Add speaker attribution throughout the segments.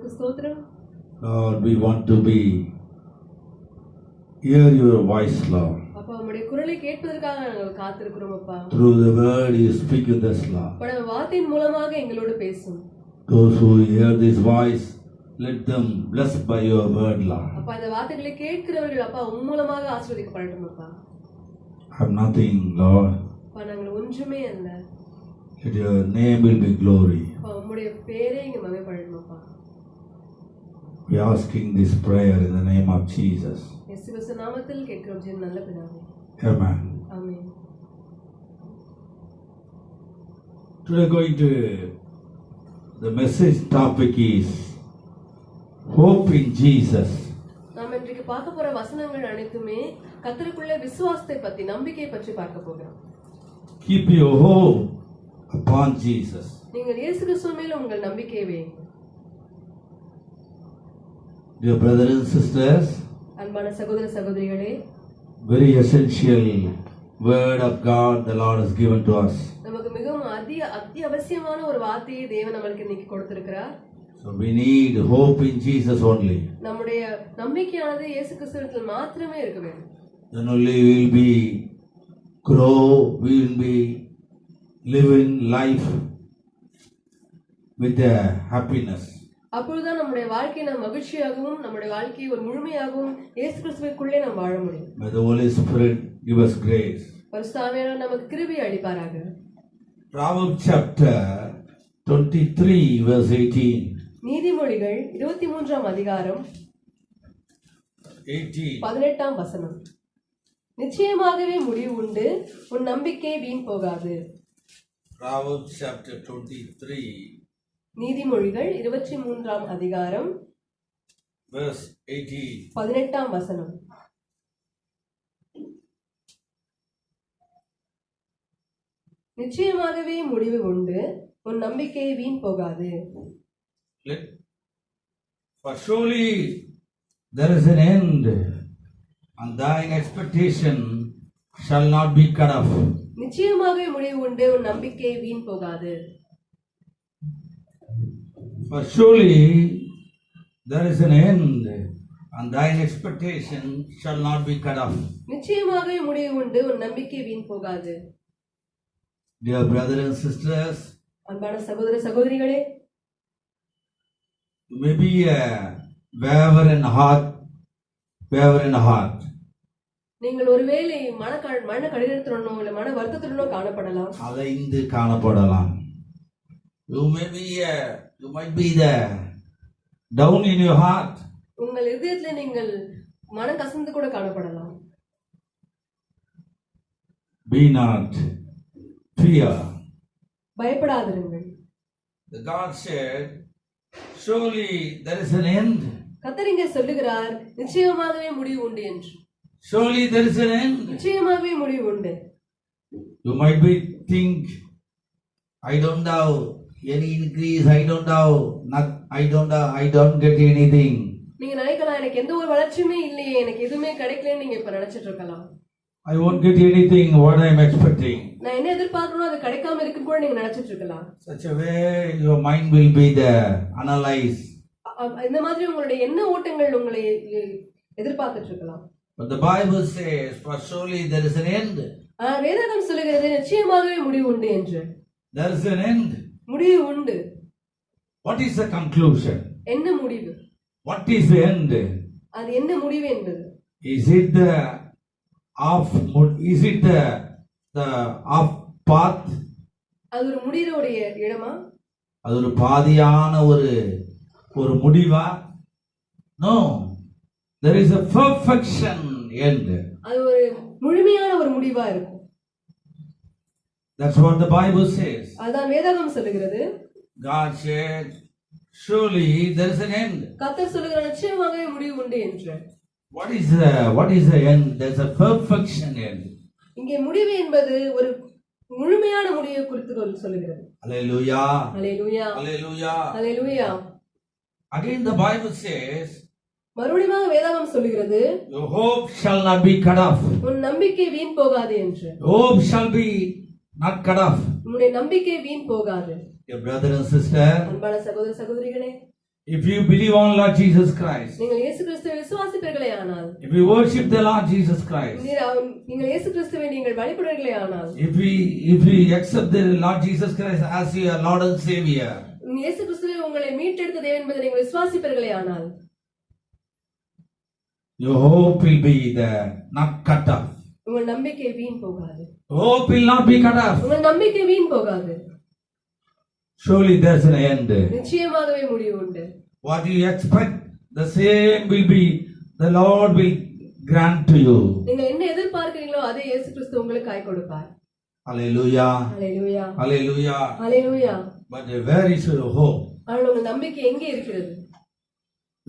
Speaker 1: உமக்கு ஸ்தோத்திரம்.
Speaker 2: Lord, we want to hear your voice, Lord.
Speaker 1: அப்பா உம்முடைய குரலை கேட்பதற்காக நாங்கள் காத்திருக்கிறோம் அப்பா.
Speaker 2: Through the word you speak with us, Lord.
Speaker 1: அப்பா வார்த்தையின் மூலமாக எங்களோடு பேசும்.
Speaker 2: Those who hear this voice, let them blessed by your word, Lord.
Speaker 1: அப்பா இந்த வார்த்தைகளை கேட்கிறவர்கள் அப்பா உம் மூலமாக ஆசீர்வதிக்கப்படட்டும் அப்பா.
Speaker 2: I have nothing, Lord.
Speaker 1: அப்பா நாங்கள் ஒன்றுமே அல்ல.
Speaker 2: Let your name will be glory.
Speaker 1: அப்பா உம்முடைய பேரே இங்க மகிமைப்படட்டும் அப்பா.
Speaker 2: We are asking this prayer in the name of Jesus.
Speaker 1: இயேசு கிறிஸ்து நாமத்தில் கேட்கிறோம் ஜெயம் நல்ல பிதாவே.
Speaker 2: Amen.
Speaker 1: Amen.
Speaker 2: Today going to the message topic is hope in Jesus.
Speaker 1: நாம் இன்றைக்கு பார்க்க போற வசனங்கள் அனைத்துமே கர்த்தருக்குள்ளே விசுவாசத்தை பத்தி நம்பிக்கையை பற்றி பார்க்க போகிறோம்.
Speaker 2: Keep your hope upon Jesus.
Speaker 1: நீங்கள் இயேசு கிறிஸ்து மேல் உங்கள் நம்பிக்கையை வையுங்கள்.
Speaker 2: Dear brothers and sisters,
Speaker 1: அன்பான சகோதர சகோதரிகளே,
Speaker 2: very essential word of God the Lord has given to us.
Speaker 1: நமக்கு மிகவும் அத்தியாவசியமான ஒரு வார்த்தையை தேவன் நமக்கு இன்னைக்கு கொடுத்திருக்கிறார்.
Speaker 2: So we need hope in Jesus only.
Speaker 1: நம்முடைய நம்பிக்கையானது இயேசு கிறிஸ்துவில் மாத்திரமே இருக்க வேண்டும்.
Speaker 2: Then only we will be grow, we will be living life with a happiness.
Speaker 1: அப்பொழுதுதான் நம்முடைய வாழ்க்கையை நாம் மகிழ்ச்சியாகவும் நம்முடைய வாழ்க்கையை ஒரு முழுமையாகவும் இயேசு கிறிஸ்துவுக்குள்ளே நாம் வாழ முடியும்.
Speaker 2: May the Holy Spirit give us grace.
Speaker 1: பரிசுத்த ஆவியானவர் நமக்கு கிருபை அளிப்பாராக.
Speaker 2: Proverbs chapter 23 verse 18.
Speaker 1: நீதிமொழிகள் 23ஆம் அதிகாரம் 18ஆம் வசனம். நிச்சயமாகவே முடிவு உண்டு, உன் நம்பிக்கை வீண் போகாது.
Speaker 2: Proverbs chapter 23
Speaker 1: நீதிமொழிகள் 23ஆம் அதிகாரம்
Speaker 2: verse 18.
Speaker 1: 18ஆம் வசனம். நிச்சயமாகவே முடிவு உண்டு, உன் நம்பிக்கை வீண் போகாது.
Speaker 2: For surely there is an end, and thine expectation shall not be cut off.
Speaker 1: நிச்சயமாகவே முடிவு உண்டு, உன் நம்பிக்கை வீண் போகாது.
Speaker 2: For surely there is an end, and thine expectation shall not be cut off.
Speaker 1: நிச்சயமாகவே முடிவு உண்டு, உன் நம்பிக்கை வீண் போகாது.
Speaker 2: Dear brothers and sisters,
Speaker 1: அன்பான சகோதர சகோதரிகளே,
Speaker 2: maybe a waver in heart.
Speaker 1: நீங்கள் ஒருவேளை மன கடினத்துடனோ இல்ல மன வருத்தத்துடனோ காணப்படலாம்.
Speaker 2: அலைந்து காணப்படலாம். You might be there down in your heart.
Speaker 1: உங்கள் இதயத்திலே நீங்கள் மன கசந்து கூட காணப்படலாம்.
Speaker 2: Be not fear.
Speaker 1: பயப்படாதிருங்கள்.
Speaker 2: The God said, surely there is an end.
Speaker 1: கர்த்தர் இங்கே சொல்லுகிறார், நிச்சயமாகவே முடிவு உண்டு என்று.
Speaker 2: Surely there is an end.
Speaker 1: நிச்சயமாகவே முடிவு உண்டு.
Speaker 2: You might be think, I don't have any increase, I don't get anything.
Speaker 1: நீங்க நினைக்கலாம், எனக்கு எந்த ஒரு வளர்ச்சியுமே இல்லையே, எனக்கு எதுவுமே கிடைக்கலன்னு நீங்க இப்ப நினைச்சிட்டு இருக்கலாம்.
Speaker 2: I won't get anything what I am expecting.
Speaker 1: நான் என்ன எதிர்பார்க்கறனோ அது கிடைக்காம இருக்குன்னு கூட நீங்க நினைச்சிட்டு இருக்கலாம்.
Speaker 2: Such a way your mind will be there, analyze.
Speaker 1: இந்த மாதிரி உங்களுடைய எண்ண ஓட்டங்கள் உங்களை எதிர்பார்த்துட்டு இருக்கலாம்.
Speaker 2: But the Bible says, for surely there is an end.
Speaker 1: வேதம் சொல்லுகிறது, நிச்சயமாகவே முடிவு உண்டு என்று.
Speaker 2: There is an end.
Speaker 1: முடிவு உண்டு.
Speaker 2: What is the conclusion?
Speaker 1: என்ன முடிவு?
Speaker 2: What is the end?
Speaker 1: அது என்ன முடிவு என்பது?
Speaker 2: Is it the off path?
Speaker 1: அது ஒரு முடிவுடைய இடமா?
Speaker 2: அது ஒரு பாதியான ஒரு முடிவா? No. There is a perfection end.
Speaker 1: அது ஒரு முழுமையான ஒரு முடிவா இருக்கும்.
Speaker 2: That's what the Bible says.
Speaker 1: அதான் வேதம் சொல்லுகிறது.
Speaker 2: God said, surely there is an end.
Speaker 1: கர்த்தர் சொல்லுகிறார், நிச்சயமாகவே முடிவு உண்டு என்று.
Speaker 2: What is the end? There's a perfection end.
Speaker 1: இங்கே முடிவு என்பது ஒரு முழுமையான முடிவை குறித்து சொல்லுகிறது.
Speaker 2: Hallelujah.
Speaker 1: Hallelujah.
Speaker 2: Hallelujah.
Speaker 1: Hallelujah.
Speaker 2: Again the Bible says,
Speaker 1: மறுபடியும் வேதம் சொல்லுகிறது,
Speaker 2: your hope shall not be cut off.
Speaker 1: உன் நம்பிக்கை வீண் போகாது என்று.
Speaker 2: Hope shall be not cut off.
Speaker 1: உன்னுடைய நம்பிக்கை வீண் போகாது.
Speaker 2: Your brother and sister,
Speaker 1: அன்பான சகோதர சகோதரிகளே,
Speaker 2: If you believe on Lord Jesus Christ,
Speaker 1: நீங்கள் இயேசு கிறிஸ்துவை விசுவாசிப்பீர்களே ஆனால்,
Speaker 2: if you worship the Lord Jesus Christ,
Speaker 1: நீங்கள் இயேசு கிறிஸ்துவை நீங்கள் வழிபடுவீர்களே ஆனால்,
Speaker 2: if we accept the Lord Jesus Christ as your Lord and Savior,
Speaker 1: இயேசு கிறிஸ்துவை உங்களை மீட்டெடுத்த தேவன் என்பதை நீங்கள் விசுவாசிப்பீர்களே ஆனால்,
Speaker 2: your hope will be there, not cut off.
Speaker 1: உங்கள் நம்பிக்கை வீண் போகாது.
Speaker 2: Hope will not be cut off.
Speaker 1: உங்கள் நம்பிக்கை வீண் போகாது.
Speaker 2: Surely there's an end.
Speaker 1: நிச்சயமாகவே முடிவு உண்டு.
Speaker 2: What you expect, the same will be, the Lord will grant to you.
Speaker 1: நீங்கள் என்ன எதிர்பார்க்கிறீங்களோ அதே இயேசு கிறிஸ்து உங்களுக்கு கை கொடுப்பார்.
Speaker 2: Hallelujah.
Speaker 1: Hallelujah.
Speaker 2: Hallelujah.
Speaker 1: Hallelujah.
Speaker 2: But where is your hope?
Speaker 1: ஆனால் உங்கள் நம்பிக்கை எங்கே இருக்கிறது?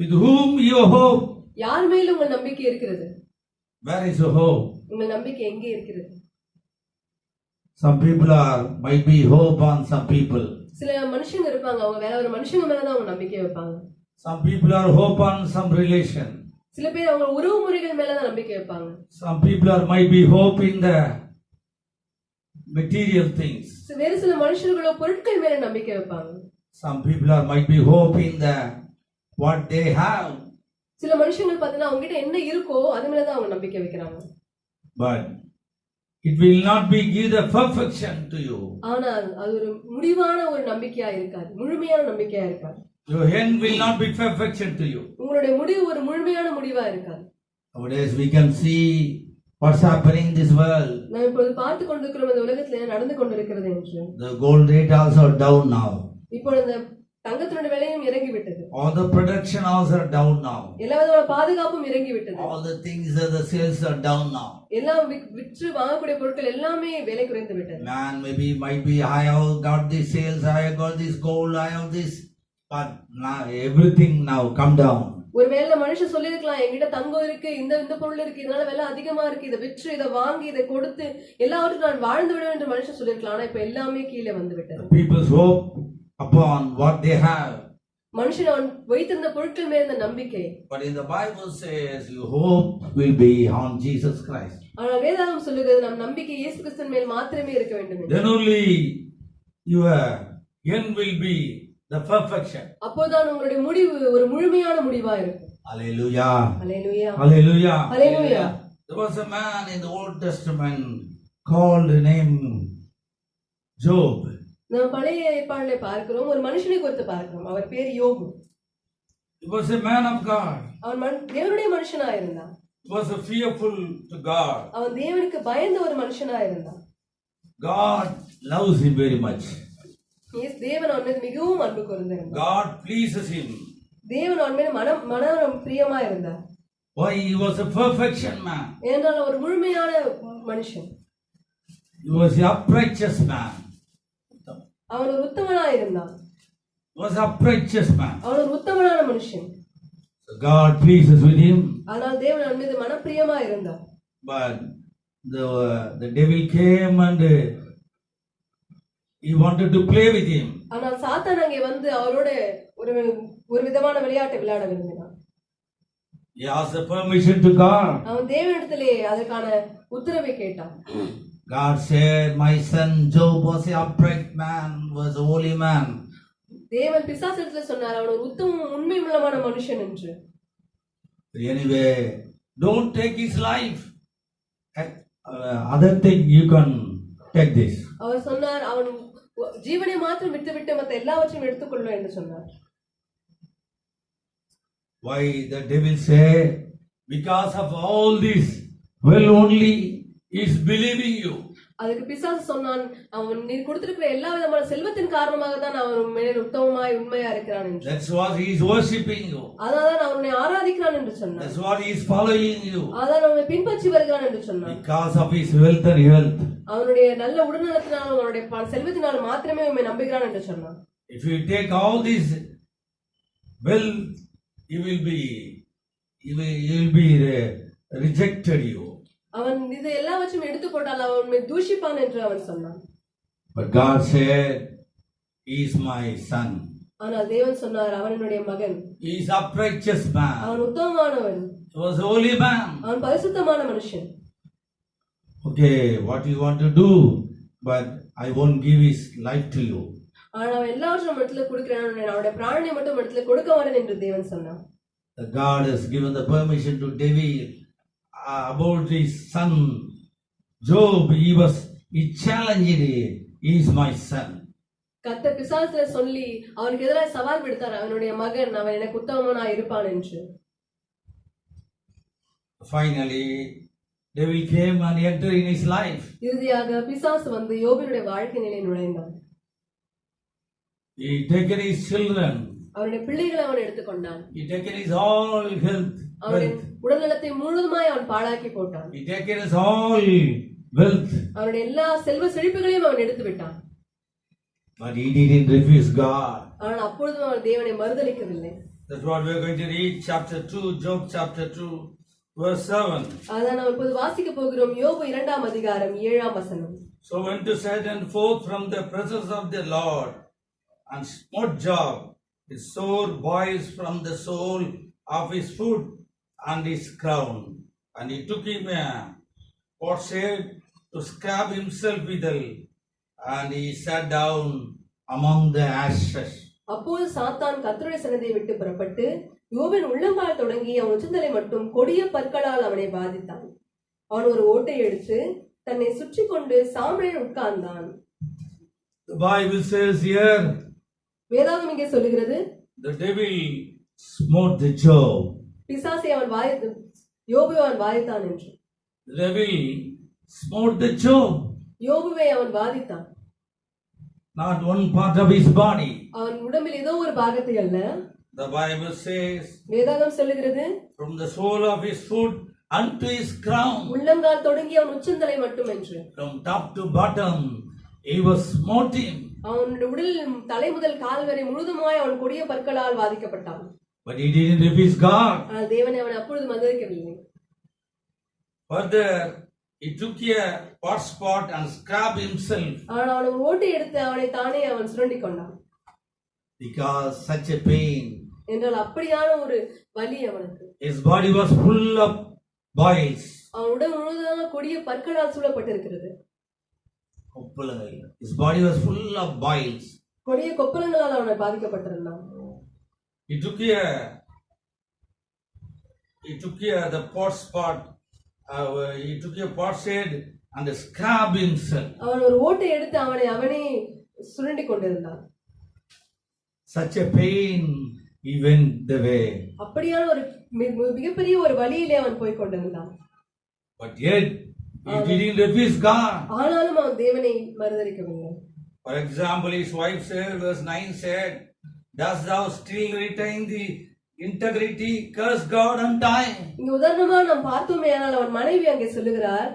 Speaker 2: With whom your hope?
Speaker 1: யார் மேல் உங்கள் நம்பிக்கை இருக்கிறது?
Speaker 2: Where is your hope?
Speaker 1: உங்கள் நம்பிக்கை எங்கே இருக்கிறது?
Speaker 2: Some people might be hope on some people.
Speaker 1: சில மனுஷங்க இருப்பாங்க, அவங்க வேற ஒரு மனுஷங்க மேலதான் அவங்க நம்பிக்கை வைப்பாங்க.
Speaker 2: Some people are hope on some relation.
Speaker 1: சில பேர் அவங்க உறவு முறைகள் மேலதான் நம்பிக்கை வைப்பாங்க.
Speaker 2: Some people might be hope in the material things.
Speaker 1: வேறு சில மனுஷர்களோ பொருட்கள் மேல நம்பிக்கை வைப்பாங்க.
Speaker 2: Some people might be hope in the what they have.
Speaker 1: சில மனுஷங்கள் பார்த்தீங்கன்னா அவங்க கிட்ட என்ன இருக்கோ அது மேலதான் அவங்க நம்பிக்கை வைக்கிறாங்க.
Speaker 2: But it will not be give the perfection to you.
Speaker 1: ஆனால் அது ஒரு முடிவான ஒரு நம்பிக்கையா இருக்காது, முழுமையான நம்பிக்கையா இருக்காது.
Speaker 2: Your end will not be perfection to you.
Speaker 1: உங்களுடைய முடிவு ஒரு முழுமையான முடிவா இருக்காது.
Speaker 2: Nowadays we can see what's happening in this world.
Speaker 1: நாம் இப்பொழுது பார்த்து கொண்டிருக்கிறோம் இந்த உலகத்துல நடந்து கொண்டிருக்கிறது என்று.
Speaker 2: The gold rate also down now.
Speaker 1: இப்பொழுது இந்த தங்கத்தினுடைய விலையும் இறங்கி விட்டது.
Speaker 2: All the production also are down now.
Speaker 1: எல்லா விதமான பாதுகாப்பும் இறங்கி விட்டது.
Speaker 2: All the things the sales are down now.
Speaker 1: எல்லாம் விற்று வாங்கக்கூடிய பொருட்கள் எல்லாமே விலை குறைந்து விட்டது.
Speaker 2: Man might be I have got this sales, I have got this gold, I have this, but now everything now come down.
Speaker 1: ஒருவேளை மனுஷன் சொல்லிருக்கலாம், என்கிட்ட தங்கம் இருக்கு, இந்த பொருள் இருக்கு, இதனால விலை அதிகமா இருக்கு, இதை விற்று இதை வாங்கி இதை கொடுத்து எல்லாவற்றும் நான் வாழ்ந்து விடுவேன் என்று மனுஷன் சொல்லிருக்கலாம். ஆனா இப்ப எல்லாமே கீழே வந்து விட்டது.
Speaker 2: People's hope upon what they have.
Speaker 1: மனுஷன் அவன் வைத்திருந்த பொருட்கள் மேல் இருந்த நம்பிக்கை.
Speaker 2: But in the Bible says your hope will be on Jesus Christ.
Speaker 1: ஆனால் வேதாகமம் சொல்லுகிறது நம் நம்பிக்கை இயேசு கிறிஸ்துவின் மேல் மாத்திரமே இருக்க வேண்டும்.
Speaker 2: Then only your end will be the perfection.
Speaker 1: அப்போதான் உங்களுடைய முடிவு ஒரு முழுமையான முடிவா இருக்கும்.
Speaker 2: Hallelujah.
Speaker 1: Hallelujah.
Speaker 2: Hallelujah.
Speaker 1: Hallelujah.
Speaker 2: There was a man in the Old Testament called named Job.
Speaker 1: நம்ம பழைய ஏற்பாட்டிலே பார்க்கிறோம், ஒரு மனுஷனை குறித்து பார்க்கிறோம். அவர் பேர் யோபு.
Speaker 2: He was a man of God.
Speaker 1: அவன் தேவனுடைய மனுஷனா இருந்தான்.
Speaker 2: He was a fearful to God.
Speaker 1: அவன் தேவனுக்கு பயந்த ஒரு மனுஷனா இருந்தான்.
Speaker 2: God loves him very much.
Speaker 1: தேவன் அவன் மீது மிகவும் அன்பு கூர்ந்தார்.
Speaker 2: God pleases him.
Speaker 1: தேவன் அவன் மீது மனம் பிரியமா இருந்தார்.
Speaker 2: Why? He was a perfection man.
Speaker 1: ஏனென்றால் ஒரு முழுமையான மனுஷன்.
Speaker 2: He was a righteous man.
Speaker 1: அவன் ஒரு உத்தமனா இருந்தான்.
Speaker 2: He was a righteous man.
Speaker 1: அவன் ஒரு உத்தமனான மனுஷன்.
Speaker 2: So God pleases with him.
Speaker 1: ஆனால் தேவன் அவன் மீது மனப்பிரியமா இருந்தார்.
Speaker 2: But the devil came and he wanted to play with him.
Speaker 1: ஆனால் சாத்தான் அங்கே வந்து அவரோட ஒரு விதமான விளையாட்டை விளையாட விரும்பினான்.
Speaker 2: He asked the permission to God.
Speaker 1: அவன் தேவனிடத்திலே அதற்கான உத்தரவை கேட்டான்.
Speaker 2: God said, my son Job was a upright man, was a holy man.
Speaker 1: தேவன் பிசாசிடத்திலே சொன்னார், அவன் ஒரு உத்தம உண்மையுள்ளமான மனுஷன் என்று.
Speaker 2: Anyway, don't take his life. Other thing you can take this.
Speaker 1: அவர் சொன்னார், அவன் ஜீவனை மாத்திரம் விட்டுவிட்டு மற்ற எல்லாவற்றையும் எடுத்துக்கொள்ள என்று சொன்னார்.
Speaker 2: Why the devil say? Because of all this, well only is believing you.
Speaker 1: அதுக்கு பிசாசு சொன்னான், அவன் நீ கொடுத்திருக்கிற எல்லா விதமான செல்வத்தின் காரணமாக தான் அவன் மேல் உத்தமமாய் உண்மையா இருக்கிறான் என்று.
Speaker 2: That's what he is worshiping you.
Speaker 1: அதான் அவனை ஆராதிக்கிறான் என்று சொன்னான்.
Speaker 2: That's what he is following you.
Speaker 1: அதான் அவனை பின்பற்றி வருகிறான் என்று சொன்னான்.
Speaker 2: Because of his wealth and health.
Speaker 1: அவனுடைய நல்ல உடல்நலத்தினாலும் அவனுடைய செல்வத்தினாலும் மாத்திரமே உண்மை நம்புகிறான் என்று சொன்னான்.
Speaker 2: If you take all this wealth, he will be rejected you.
Speaker 1: அவன் இது எல்லாவற்றையும் எடுத்து போட்டால் அவன் உண்மை தூஷிப்பான் என்று அவன் சொன்னான்.
Speaker 2: But God said, he is my son.
Speaker 1: ஆனால் தேவன் சொன்னார், அவன் என்னுடைய மகன்.
Speaker 2: He is a righteous man.
Speaker 1: அவன் உத்தமமானவன்.
Speaker 2: He was a holy man.
Speaker 1: அவன் பரிசுத்தமான மனுஷன்.
Speaker 2: Okay, what you want to do, but I won't give his life to you.
Speaker 1: ஆனா அவன் எல்லாவற்றையும் நம்ம இடத்துல கொடுக்கிறான், அவனுடைய பிராணனை மட்டும் நம்ம இடத்துல கொடுக்க மாட்டேன் என்று தேவன் சொன்னான்.
Speaker 2: God has given the permission to David about his son Job. He challenged him. He is my son.
Speaker 1: கர்த்தர் பிசாசுல சொல்லி அவனுக்கு எதிராக சவால் விடுத்தார், அவனுடைய மகன், அவன் எனக்கு உத்தமனா இருப்பான் என்று.
Speaker 2: Finally, devil came and entered in his life.
Speaker 1: இறுதியாக பிசாசு வந்து யோபினுடைய வாழ்க்கை நிலையில் நுழைந்தான்.
Speaker 2: He taken his children.
Speaker 1: அவனுடைய பிள்ளைகளை அவன் எடுத்துக்கொண்டான்.
Speaker 2: He taken his all health.
Speaker 1: அவனுடைய உடல்நலத்தை முழுவதுமாய் அவன் பாழாக்கி போட்டான்.
Speaker 2: He taken his all wealth.
Speaker 1: அவனுடைய எல்லா செல்வ செழிப்புகளையும் அவன் எடுத்து விட்டான்.
Speaker 2: But he didn't refuse God.
Speaker 1: ஆனால் அப்பொழுதும் அவன் தேவனை மறுதலிக்கவில்லை.
Speaker 2: That's what we are going to read, chapter 2, Job chapter 2, verse 7.
Speaker 1: அதான் நாம் இப்போது வாசிக்க போகிறோம். யோபு 2ஆம் அதிகாரம் 7ஆம் வசனம்.
Speaker 2: So went Satan forth from the presence of the Lord and smote Job. His sore boils from the sole of his foot and his crown. And he took him a potsherd to scrub himself withal. And he sat down among the ashes.
Speaker 1: அப்போது சாத்தான் கர்த்தருடைய சன்னதியை விட்டு புறப்பட்டு யோபின் உள்ளங்கால் தொடங்கி அவன் உச்சந்தலை மட்டும் கொடிய பற்களால் அவனை பாதித்தான். அவன் ஒரு ஓட்டை எடுத்து தன்னை சுற்றி கொண்டு சாம்பலில் உட்கார்ந்தான்.
Speaker 2: The Bible says here,
Speaker 1: வேதாகம் இங்கே சொல்லுகிறது,
Speaker 2: the devil smote the Job.
Speaker 1: பிசாசை அவன் யோபுவை அவன் வாதித்தான் என்று.
Speaker 2: The devil smote the Job.
Speaker 1: யோபுவை அவன் வாதித்தான்.
Speaker 2: Not one part of his body.
Speaker 1: அவன் உடம்பில் ஏதோ ஒரு பாகத்தை அல்ல.
Speaker 2: The Bible says,
Speaker 1: வேதாகம் சொல்லுகிறது,
Speaker 2: from the sole of his foot unto his crown.
Speaker 1: உள்ளங்கால் தொடங்கி அவன் உச்சந்தலை மட்டும் என்று.
Speaker 2: From top to bottom, he was smoting.
Speaker 1: அவனுடைய உடல் தலை முதல் கால் வரை முழுதுமாய் அவன் கொடிய பற்களால் வாதிக்கப்பட்டான்.
Speaker 2: But he didn't refuse God.
Speaker 1: ஆனால் தேவனை அவன் அப்பொழுது மறுதலிக்கவில்லை.
Speaker 2: Further, he took a hot spot and scrubbed himself.
Speaker 1: ஆனால் அவன் ஒரு ஓட்டை எடுத்து அவனை தானே அவன் சுரண்டி கொண்டான்.
Speaker 2: Because such a pain.
Speaker 1: என்றால் அப்படியான ஒரு வலி அவனுக்கு.
Speaker 2: His body was full of boils.
Speaker 1: அவன் உடல் முழுவதுமாக கொடிய பற்களால் சூழப்பட்டிருக்கிறது.
Speaker 2: His body was full of boils.
Speaker 1: கொடிய கொப்பளங்களால் அவனை பாதிக்கப்பட்டிருந்தான்.
Speaker 2: He took the pot spot. He took a potsherd and scrubbed himself.
Speaker 1: அவன் ஒரு ஓட்டை எடுத்து அவனை சுரண்டி கொண்டிருந்தான்.
Speaker 2: Such a pain, he went the way.
Speaker 1: அப்படியான ஒரு மிகப்பெரிய ஒரு வழியிலே அவன் போய் கொண்டிருந்தான்.
Speaker 2: But yet he didn't refuse God.
Speaker 1: ஆனாலும் அவன் தேவனை மறுதலிக்கவில்லை.
Speaker 2: For example, his wife said, verse 9 said, "Dost thou still retain the integrity? Curse God and die."
Speaker 1: இங்க உதாரணமா நாம் பார்த்தோமே, ஆனால் அவன் மனைவி அங்கே சொல்லுகிறார்,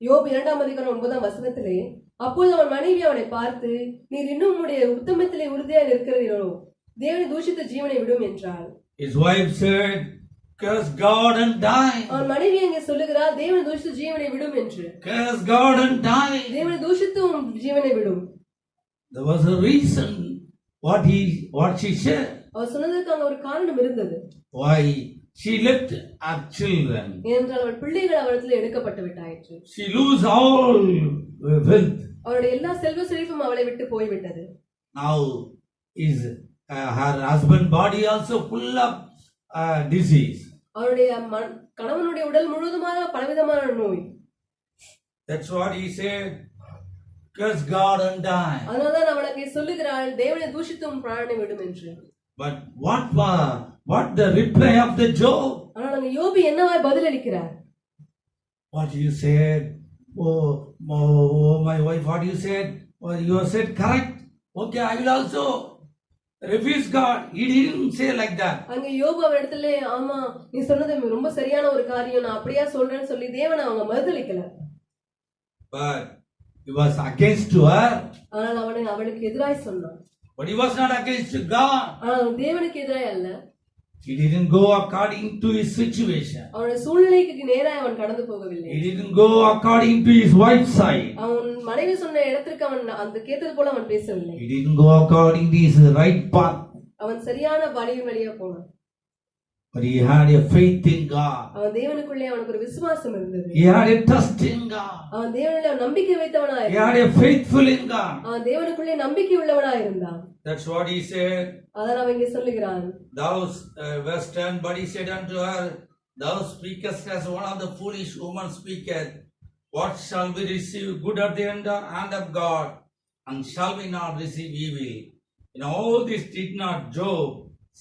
Speaker 1: யோபு 2ஆம் அதிகாரம் 9ஆம் வசனத்திலே, அப்போது அவன் மனைவி அவனை பார்த்து, நீர் இன்னும் உம்முடைய உத்தமத்திலே உறுதியாய் நிற்கிறீரோ, தேவனை தூஷித்த ஜீவனை விடும் என்றாள்.
Speaker 2: His wife said, "Curse God and die."
Speaker 1: அவன் மனைவி அங்கே சொல்லுகிறார், தேவனை தூஷித்த ஜீவனை விடும் என்று.
Speaker 2: Curse God and die.
Speaker 1: தேவனை தூஷித்து உன் ஜீவனை விடும்.
Speaker 2: There was a reason what she said.
Speaker 1: அவள் சொன்னதுக்கு அங்க ஒரு காரணம் இருந்தது.
Speaker 2: Why she left her children.
Speaker 1: ஏனென்றால் அவள் பிள்ளைகள் அவளிடத்தில் எடுக்கப்பட்டு விட்டாயிற்று.
Speaker 2: She lose all wealth.
Speaker 1: அவளுடைய எல்லா செல்வ செழிப்பும் அவளை விட்டு போய்விட்டது.
Speaker 2: Now is her husband body also full of disease.
Speaker 1: அவளுடைய கணவனுடைய உடல் முழுவதுமாக பலவிதமான நோய்.
Speaker 2: That's what he said. Curse God and die.
Speaker 1: அதனால்தான் அவள் அங்கே சொல்லுகிறாள், தேவனை தூஷித்து உன் பிராணனை விடும் என்று.
Speaker 2: But what the reply of the Job?
Speaker 1: ஆனால் அங்கே யோபு என்னவாய் பதிலளிக்கிறார்?
Speaker 2: What you said? Oh my wife, what you said? Well, you have said correct. Okay, I will also refuse God. He didn't say like that.
Speaker 1: அங்கே யோபு அவரிடத்துல, ஆமா நீ சொன்னது ரொம்ப சரியான ஒரு காரியம், நான் அப்படியே சொல்றேன்னு சொல்லி தேவனை அவங்க மறுதலிக்கல.
Speaker 2: But he was against her.
Speaker 1: ஆனால் அவளுக்கு எதிராய் சொன்னான்.
Speaker 2: But he was not against God.
Speaker 1: ஆனால் தேவனுக்கு எதிராய் அல்ல.
Speaker 2: He didn't go according to his situation.
Speaker 1: அவனுடைய சூழ்நிலைக்கு நேராக அவன் கடந்து போகவில்லை.
Speaker 2: He didn't go according to his wife's side.
Speaker 1: அவன் மனைவி சொன்ன இடத்திற்கு அவன் அந்த கேட்டது போல அவன் பேசவில்லை.
Speaker 2: He didn't go according to his right path.
Speaker 1: அவன் சரியான வழியின் வழியா போனான்.
Speaker 2: But he had a faith in God.
Speaker 1: அவன் தேவனுக்குள்ளே அவனுக்கு ஒரு விசுவாசம் இருந்தது.
Speaker 2: He had a trust in God.
Speaker 1: அவன் தேவனில் நம்பிக்கை வைத்தவனாய்
Speaker 2: He had a faithful in God.
Speaker 1: அவன் தேவனுக்குள்ளே நம்பிக்கை உள்ளவனாய் இருந்தான்.
Speaker 2: That's what he said.
Speaker 1: அதான் அவன் இங்கே சொல்லுகிறான்.
Speaker 2: Thou, verse 10, but he said unto her, Thou speakest as one of the foolish women speaketh. What shall we receive good at the hand of God? And shall we not receive evil? In all this did not Job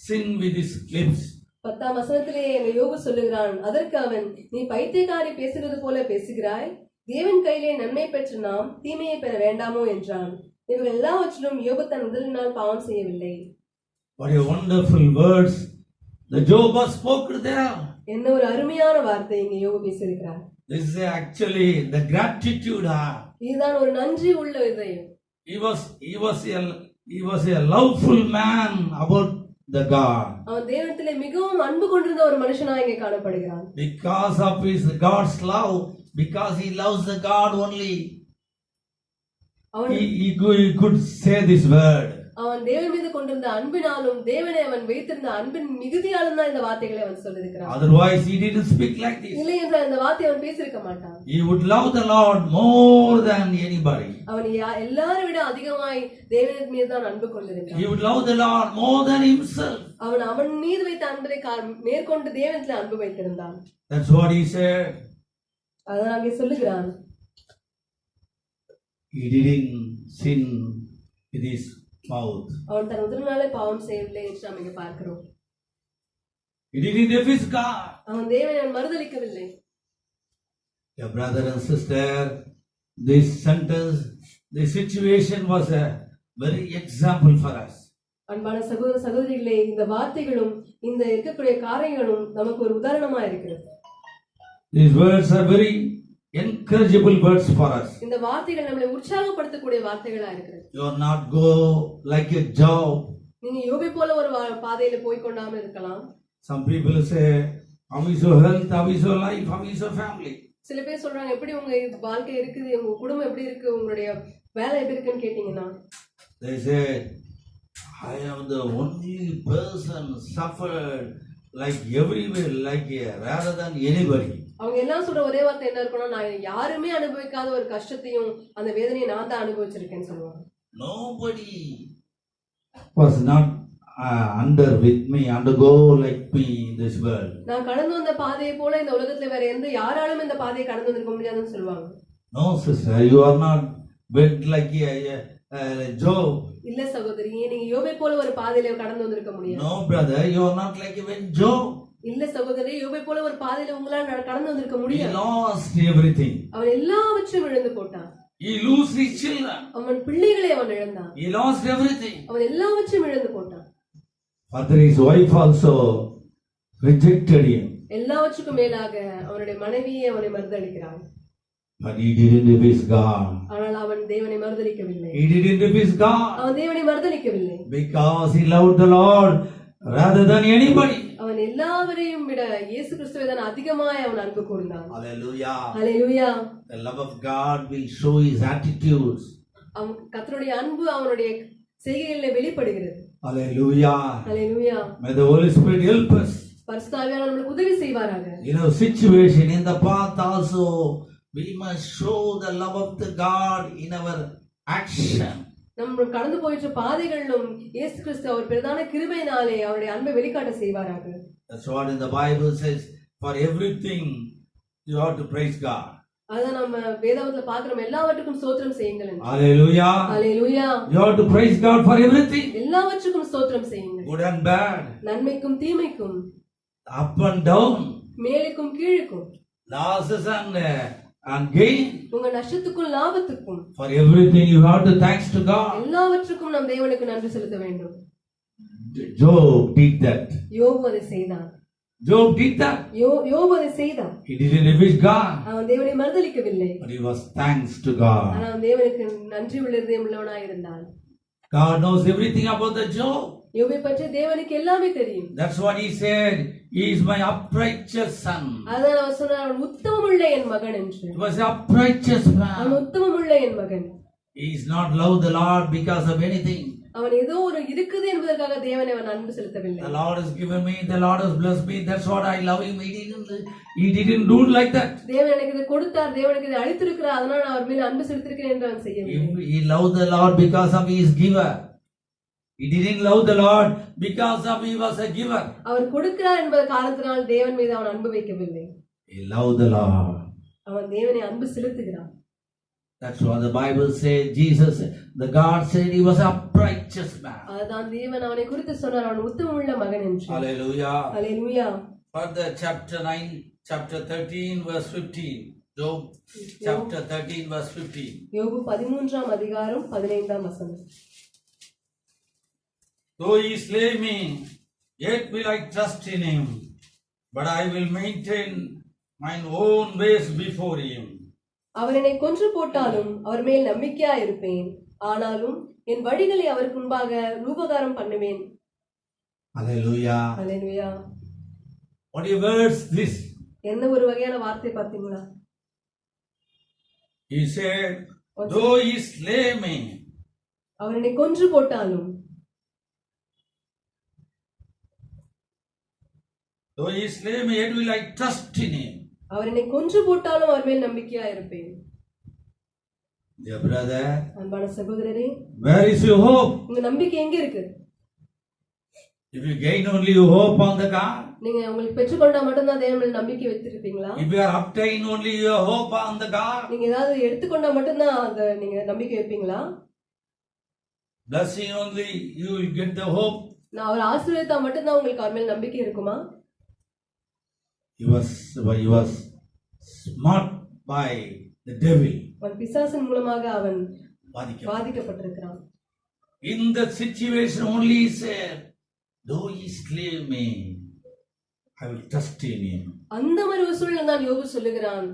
Speaker 2: sin with his lips.
Speaker 1: 10ஆம் வசனத்திலே எங்க யோபு சொல்லுகிறான். அதற்கு அவன், நீ பைத்தியக்காரி பேசுகிறது போல பேசுகிறாய். தேவன் கையிலே நன்மை பெற்று நாம் தீமையை பெற வேண்டாமோ என்றான். இவர்கள் எல்லாவற்றிலும் யோபு தன் முதலினால் பாவம் செய்யவில்லை.
Speaker 2: What a wonderful words the Job has spoken there.
Speaker 1: என்ன ஒரு அருமையான வார்த்தை இங்கே யோபு பேசியிருக்கிறார்.
Speaker 2: This is actually the gratitude.
Speaker 1: இதுதான் ஒரு நன்றி உள்ள இதயம்.
Speaker 2: He was a loveful man about the God.
Speaker 1: அவன் தேவனிடத்திலே மிகவும் அன்பு கொண்டிருந்த ஒரு மனுஷனாய் இங்கே காணப்படுகிறான்.
Speaker 2: Because of his God's love, because he loves the God only, he could say this word.
Speaker 1: அவன் தேவன் மீது கொண்டிருந்த அன்பினாலும் தேவனை அவன் வைத்திருந்த அன்பின் மிகுதியாலும் தான் இந்த வார்த்தைகளை அவன் சொல்லியிருக்கிறான்.
Speaker 2: Otherwise he didn't speak like this.
Speaker 1: இல்லை என்றால் இந்த வார்த்தையை அவன் பேசியிருக்க மாட்டான்.
Speaker 2: He would love the Lord more than anybody.
Speaker 1: அவன் எல்லாரை விட அதிகமாய் தேவனின் மீது தான் அன்பு கொண்டிருந்தான்.
Speaker 2: He would love the Lord more than himself.
Speaker 1: அவன் மீது வைத்த அன்பை மேற்கொண்டு தேவனிடத்தில் அன்பு வைத்திருந்தான்.
Speaker 2: That's what he said.
Speaker 1: அதான் அங்கே சொல்லுகிறான்.
Speaker 2: He didn't sin with his mouth.
Speaker 1: அவன் தன் முதலினாலே பாவம் செய்யவில்லை என்று நாம் இங்கே பார்க்கிறோம்.
Speaker 2: He didn't refuse God.
Speaker 1: அவன் தேவனை மறுதலிக்கவில்லை.
Speaker 2: Your brother and sister, this sentence, this situation was a very example for us.
Speaker 1: அன்பான சகோதர சகோதரிகளே, இந்த வார்த்தைகளும் இந்த இருக்கக்கூடிய காரியங்களும் நமக்கு ஒரு உதாரணமா இருக்கிறது.
Speaker 2: These words are very encourageable words for us.
Speaker 1: இந்த வார்த்தைகள் நம்மை உற்சாகப்படுத்தக்கூடிய வார்த்தைகளா இருக்கிறது.
Speaker 2: You are not go like a Job.
Speaker 1: நீங்க யோபை போல ஒரு பாதையில போய் கொண்டாம இருக்கலாம்.
Speaker 2: Some people say, how is your health, how is your life, how is your family?
Speaker 1: சில பேர் சொல்றாங்க, எப்படி உங்க வாழ்க்கை இருக்குது, உங்க குடும்பம் எப்படி இருக்கு, உங்களுடைய வேலை எப்படி இருக்குன்னு கேட்டீங்கன்னா,
Speaker 2: they say, I am the only person suffered like everywhere, like rather than anybody.
Speaker 1: அவங்க எல்லாம் சொல்ற ஒரே வார்த்தை என்ன இருக்குன்னா, நான் யாருமே அனுபவிக்காத ஒரு கஷ்டத்தையும் அந்த வேதனையை நான் தான் அனுபவிச்சிருக்கேன்னு சொல்லுவாங்க.
Speaker 2: Nobody was not undergo like me in this world.
Speaker 1: நான் கடந்து வந்த பாதையை போல இந்த உலகத்துல வேற எந்த யாராலும் இந்த பாதையை கடந்து வந்திருக்க முடியாதுன்னு சொல்லுவாங்க.
Speaker 2: No sister, you are not went like a Job.
Speaker 1: இல்ல சகோதரியே, நீங்க யோபை போல ஒரு பாதையில கடந்து வந்திருக்க முடியாது.
Speaker 2: No brother, you are not like even Job.
Speaker 1: இல்ல சகோதரி, யோபை போல ஒரு பாதையில உங்களால கடந்து வந்திருக்க முடியாது.
Speaker 2: He lost everything.
Speaker 1: அவன் எல்லாவற்றையும் இழந்து போட்டான்.
Speaker 2: He lost his children.
Speaker 1: அவன் பிள்ளைகளை அவன் இழந்தான்.
Speaker 2: He lost everything.
Speaker 1: அவன் எல்லாவற்றையும் இழந்து போட்டான்.
Speaker 2: Further, his wife also rejected him.
Speaker 1: எல்லாவற்றுக்கும் மேலாக அவனுடைய மனைவியே அவனை மறுதலிக்கிறாள்.
Speaker 2: But he didn't refuse God.
Speaker 1: ஆனால் அவன் தேவனை மறுதலிக்கவில்லை.
Speaker 2: He didn't refuse God.
Speaker 1: அவன் தேவனை மறுதலிக்கவில்லை.
Speaker 2: Because he loved the Lord rather than anybody.
Speaker 1: அவன் எல்லாவரையும் விட இயேசு கிறிஸ்துவை தான் அதிகமாய் அவன் அன்பு கூர்ந்தான்.
Speaker 2: Hallelujah.
Speaker 1: Hallelujah.
Speaker 2: The love of God will show his attitudes.
Speaker 1: அவன் கர்த்தருடைய அன்பு அவனுடைய செய்கைகளில் வெளிப்படுகிறது.
Speaker 2: Hallelujah.
Speaker 1: Hallelujah.
Speaker 2: May the Holy Spirit help us.
Speaker 1: பரிசுத்த ஆவியானவர் நமக்கு உதவி செய்வாராக.
Speaker 2: In our situation, in the path also, we must show the love of the God in our action.
Speaker 1: நம்ம கடந்து போயிட்ட பாதைகளிலும் இயேசு கிறிஸ்து அவர் பிரதான கிருபையினாலே அவருடைய அன்பை வெளிக்காட்ட செய்வாராக.
Speaker 2: That's what in the Bible says. For everything you have to praise God.
Speaker 1: அதான் நம்ம வேதத்துல பார்க்கிறோம், எல்லாவற்றுக்கும் ஸ்தோத்திரம் செய்யுங்கள் என்று.
Speaker 2: Hallelujah.
Speaker 1: Hallelujah.
Speaker 2: You have to praise God for everything.
Speaker 1: எல்லாவற்றுக்கும் ஸ்தோத்திரம் செய்யுங்கள்.
Speaker 2: Good and bad.
Speaker 1: நன்மைக்கும் தீமைக்கும்.
Speaker 2: Up and down.
Speaker 1: மேலுக்கும் கீழுக்கும்.
Speaker 2: Losses and gain.
Speaker 1: உங்க நஷ்டத்துக்கும் லாபத்துக்கும்.
Speaker 2: For everything you have to thanks to God.
Speaker 1: எல்லாவற்றுக்கும் நாம் தேவனுக்கு நன்றி செலுத்த வேண்டும்.
Speaker 2: Job did that.
Speaker 1: யோபு அதை செய்தான்.
Speaker 2: Job did that.
Speaker 1: யோபு அதை செய்தான்.
Speaker 2: He didn't refuse God.
Speaker 1: அவன் தேவனை மறுதலிக்கவில்லை.
Speaker 2: But he was thanks to God.
Speaker 1: ஆனால் தேவனுக்கு நன்றி உள்ளவனாய் இருந்தான்.
Speaker 2: God knows everything about the Job.
Speaker 1: யோபை பற்றி தேவனுக்கு எல்லாமே தெரியும்.
Speaker 2: That's what he said. He is my uprighteous son.
Speaker 1: அதான் அவர் சொன்னார், அவன் உத்தமமுள்ள என் மகன் என்று.
Speaker 2: He was uprighteous man.
Speaker 1: அவன் உத்தமமுள்ள என் மகன்.
Speaker 2: He is not loved the Lord because of anything.
Speaker 1: அவன் ஏதோ ஒரு இருக்குது என்பதற்காக தேவனை அவன் அன்பு செலுத்தவில்லை.
Speaker 2: The Lord has given me, the Lord has blessed me, that's what I love him. He didn't do like that.
Speaker 1: தேவன் எனக்கு இதை கொடுத்தார், தேவன் எனக்கு இதை அளித்திருக்கிறார், அதனால நான் அவர் மேல் அன்பு செலுத்திருக்கிறேன் என்று அவன் செய்யவில்லை.
Speaker 2: He loved the Lord because of his giver. He didn't love the Lord because of he was a giver.
Speaker 1: அவர் கொடுக்கிறார் என்பது காரணத்தினால் தேவன் மீது அவன் அன்பு வைக்கவில்லை.
Speaker 2: He loved the Lord.
Speaker 1: அவன் தேவனை அன்பு செலுத்துகிறான்.
Speaker 2: That's what the Bible says. Jesus, the God said he was a righteous man.
Speaker 1: அதான் தேவன் அவனை குறித்து சொன்னார், அவன் உத்தமமுள்ள மகன் என்று.
Speaker 2: Hallelujah.
Speaker 1: ஹல்லேலூயா.
Speaker 2: Further, chapter 9, chapter 13, verse 15. Job, chapter 13, verse 15.
Speaker 1: யோபு 13ஆம் அதிகாரம் 15ஆம் வசனம்.
Speaker 2: Though he slay me, yet will I trust in him, but I will maintain mine own ways before him.
Speaker 1: அவர் என்னை கொன்று போட்டாலும் அவர் மேல் நம்பிக்கையா இருப்பேன், ஆனாலும் என் வழிகளை அவருக்கு முன்பாக ரூபகாரம் பண்ணுவேன்.
Speaker 2: Hallelujah.
Speaker 1: Hallelujah.
Speaker 2: What are words this?
Speaker 1: என்ன ஒரு வகையான வார்த்தை பார்த்தீங்களா?
Speaker 2: He said, though he slay me,
Speaker 1: அவர் என்னை கொன்று போட்டாலும்,
Speaker 2: though he slay me, yet will I trust in him.
Speaker 1: அவர் என்னை கொன்று போட்டாலும் அவர் மேல் நம்பிக்கையா இருப்பேன்.
Speaker 2: Dear brother,
Speaker 1: அன்பான சகோதரரே,
Speaker 2: where is your hope?
Speaker 1: உங்க நம்பிக்கை எங்க இருக்கு?
Speaker 2: If you gain only your hope on the God,
Speaker 1: நீங்க உங்களுக்கு பெற்றுக்கொண்டா மட்டும்தான் தேவன் மேல் நம்பிக்கை வைத்திருப்பீங்களா?
Speaker 2: if you are obtain only your hope on the God,
Speaker 1: நீங்க ஏதாவது எடுத்துக்கொண்டா மட்டும்தான் அந்த நீங்க நம்பிக்கை வைப்பீங்களா?
Speaker 2: blessing only, you will get the hope.
Speaker 1: நான் அவர் ஆசீர்வதித்தா மட்டும்தான் உங்களுக்கு அவர் மேல் நம்பிக்கை இருக்குமா?
Speaker 2: He was smart by the devil.
Speaker 1: அவன் பிசாசின் மூலமாக அவன் பாதிக்கப்பட்டிருக்கிறான்.
Speaker 2: In that situation only he said, though he slay me, I will trust in him.
Speaker 1: அந்த மாதிரி ஒரு சூழலில் தான் யோபு சொல்லுகிறான்,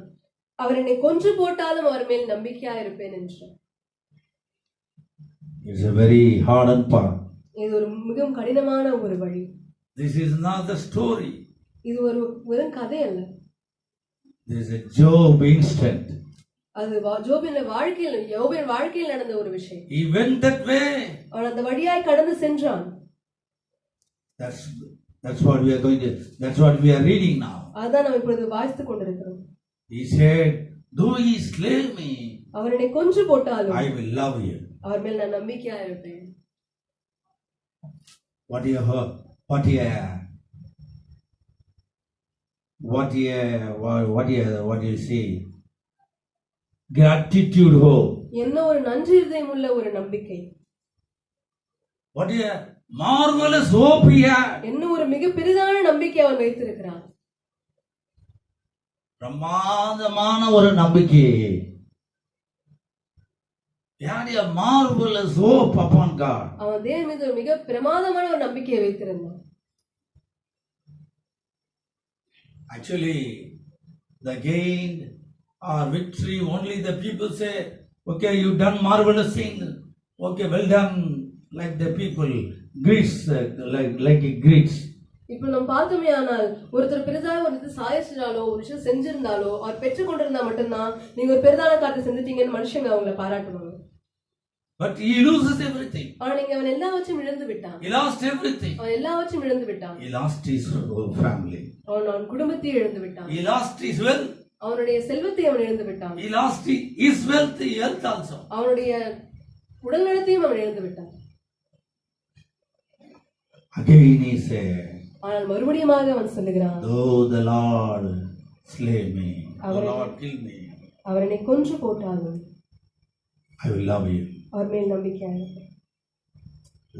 Speaker 1: அவர் என்னை கொன்று போட்டாலும் அவர் மேல் நம்பிக்கையா இருப்பேன் என்று.
Speaker 2: It's a very hardened path.
Speaker 1: இது ஒரு மிகவும் கடினமான ஒரு வழி.
Speaker 2: This is not the story.
Speaker 1: இது ஒரு வெறும் கதை அல்ல.
Speaker 2: This is a Job instant.
Speaker 1: அது யோபின் வாழ்க்கையில் நடந்த ஒரு விஷயம்.
Speaker 2: He went that way.
Speaker 1: அவன் அந்த வழியாய் கடந்து சென்றான்.
Speaker 2: That's what we are going to. That's what we are reading now.
Speaker 1: அதான் நாம் இப்பொழுது வாசித்துக் கொண்டிருக்கிறோம்.
Speaker 2: He said, though he slay me,
Speaker 1: அவர் என்னை கொன்று போட்டாலும்
Speaker 2: I will love you.
Speaker 1: அவர் மேல் நான் நம்பிக்கையா இருப்பேன்.
Speaker 2: What do you see? Gratitude hope.
Speaker 1: என்ன ஒரு நன்றி இதயம் உள்ள ஒரு நம்பிக்கை.
Speaker 2: What a marvelous hope he had.
Speaker 1: என்ன ஒரு மிக பெரிதான நம்பிக்கை அவன் வைத்திருக்கிறான்.
Speaker 2: பிரமாதமான ஒரு நம்பிக்கை. He had a marvelous hope upon God.
Speaker 1: அவன் தேவன் மீது ஒரு மிக பிரமாதமான ஒரு நம்பிக்கையை வைத்திருந்தான்.
Speaker 2: Actually, the gain or victory, only the people say, okay, you done marvelous thing. Okay, well done, like the people greets, like greets.
Speaker 1: இப்போ நம்ம பார்த்தோமே, ஆனால் ஒருத்தர் பெரிதாக ஒரு சாதிச்சாலோ ஒரு விஷயம் செஞ்சிருந்தாலோ அவர் பெற்றுக்கொண்டிருந்தா மட்டும்தான் நீங்க ஒரு பெரிதான காரியத்தை செஞ்சிட்டீங்கன்னு மனுஷங்க அவங்களை பாராட்டுவாங்க.
Speaker 2: But he loses everything.
Speaker 1: ஆனா நீங்க அவன் எல்லாவற்றையும் இழந்து விட்டான்.
Speaker 2: He lost everything.
Speaker 1: அவன் எல்லாவற்றையும் இழந்து விட்டான்.
Speaker 2: He lost his whole family.
Speaker 1: அவன் குடும்பத்தை இழந்து விட்டான்.
Speaker 2: He lost his wealth.
Speaker 1: அவனுடைய செல்வத்தை அவன் இழந்து விட்டான்.
Speaker 2: He lost his wealth, health also.
Speaker 1: அவனுடைய உடல் நலத்தையும் அவன் இழந்து விட்டான்.
Speaker 2: Again he said,
Speaker 1: ஆனால் மறுபடியுமாக அவன் சொல்லுகிறான்,
Speaker 2: though the Lord slay me, the Lord kill me,
Speaker 1: அவர் என்னை கொன்று போட்டாலும்
Speaker 2: I will love you.
Speaker 1: அவர் மேல் நம்பிக்கையாக இருப்பேன்.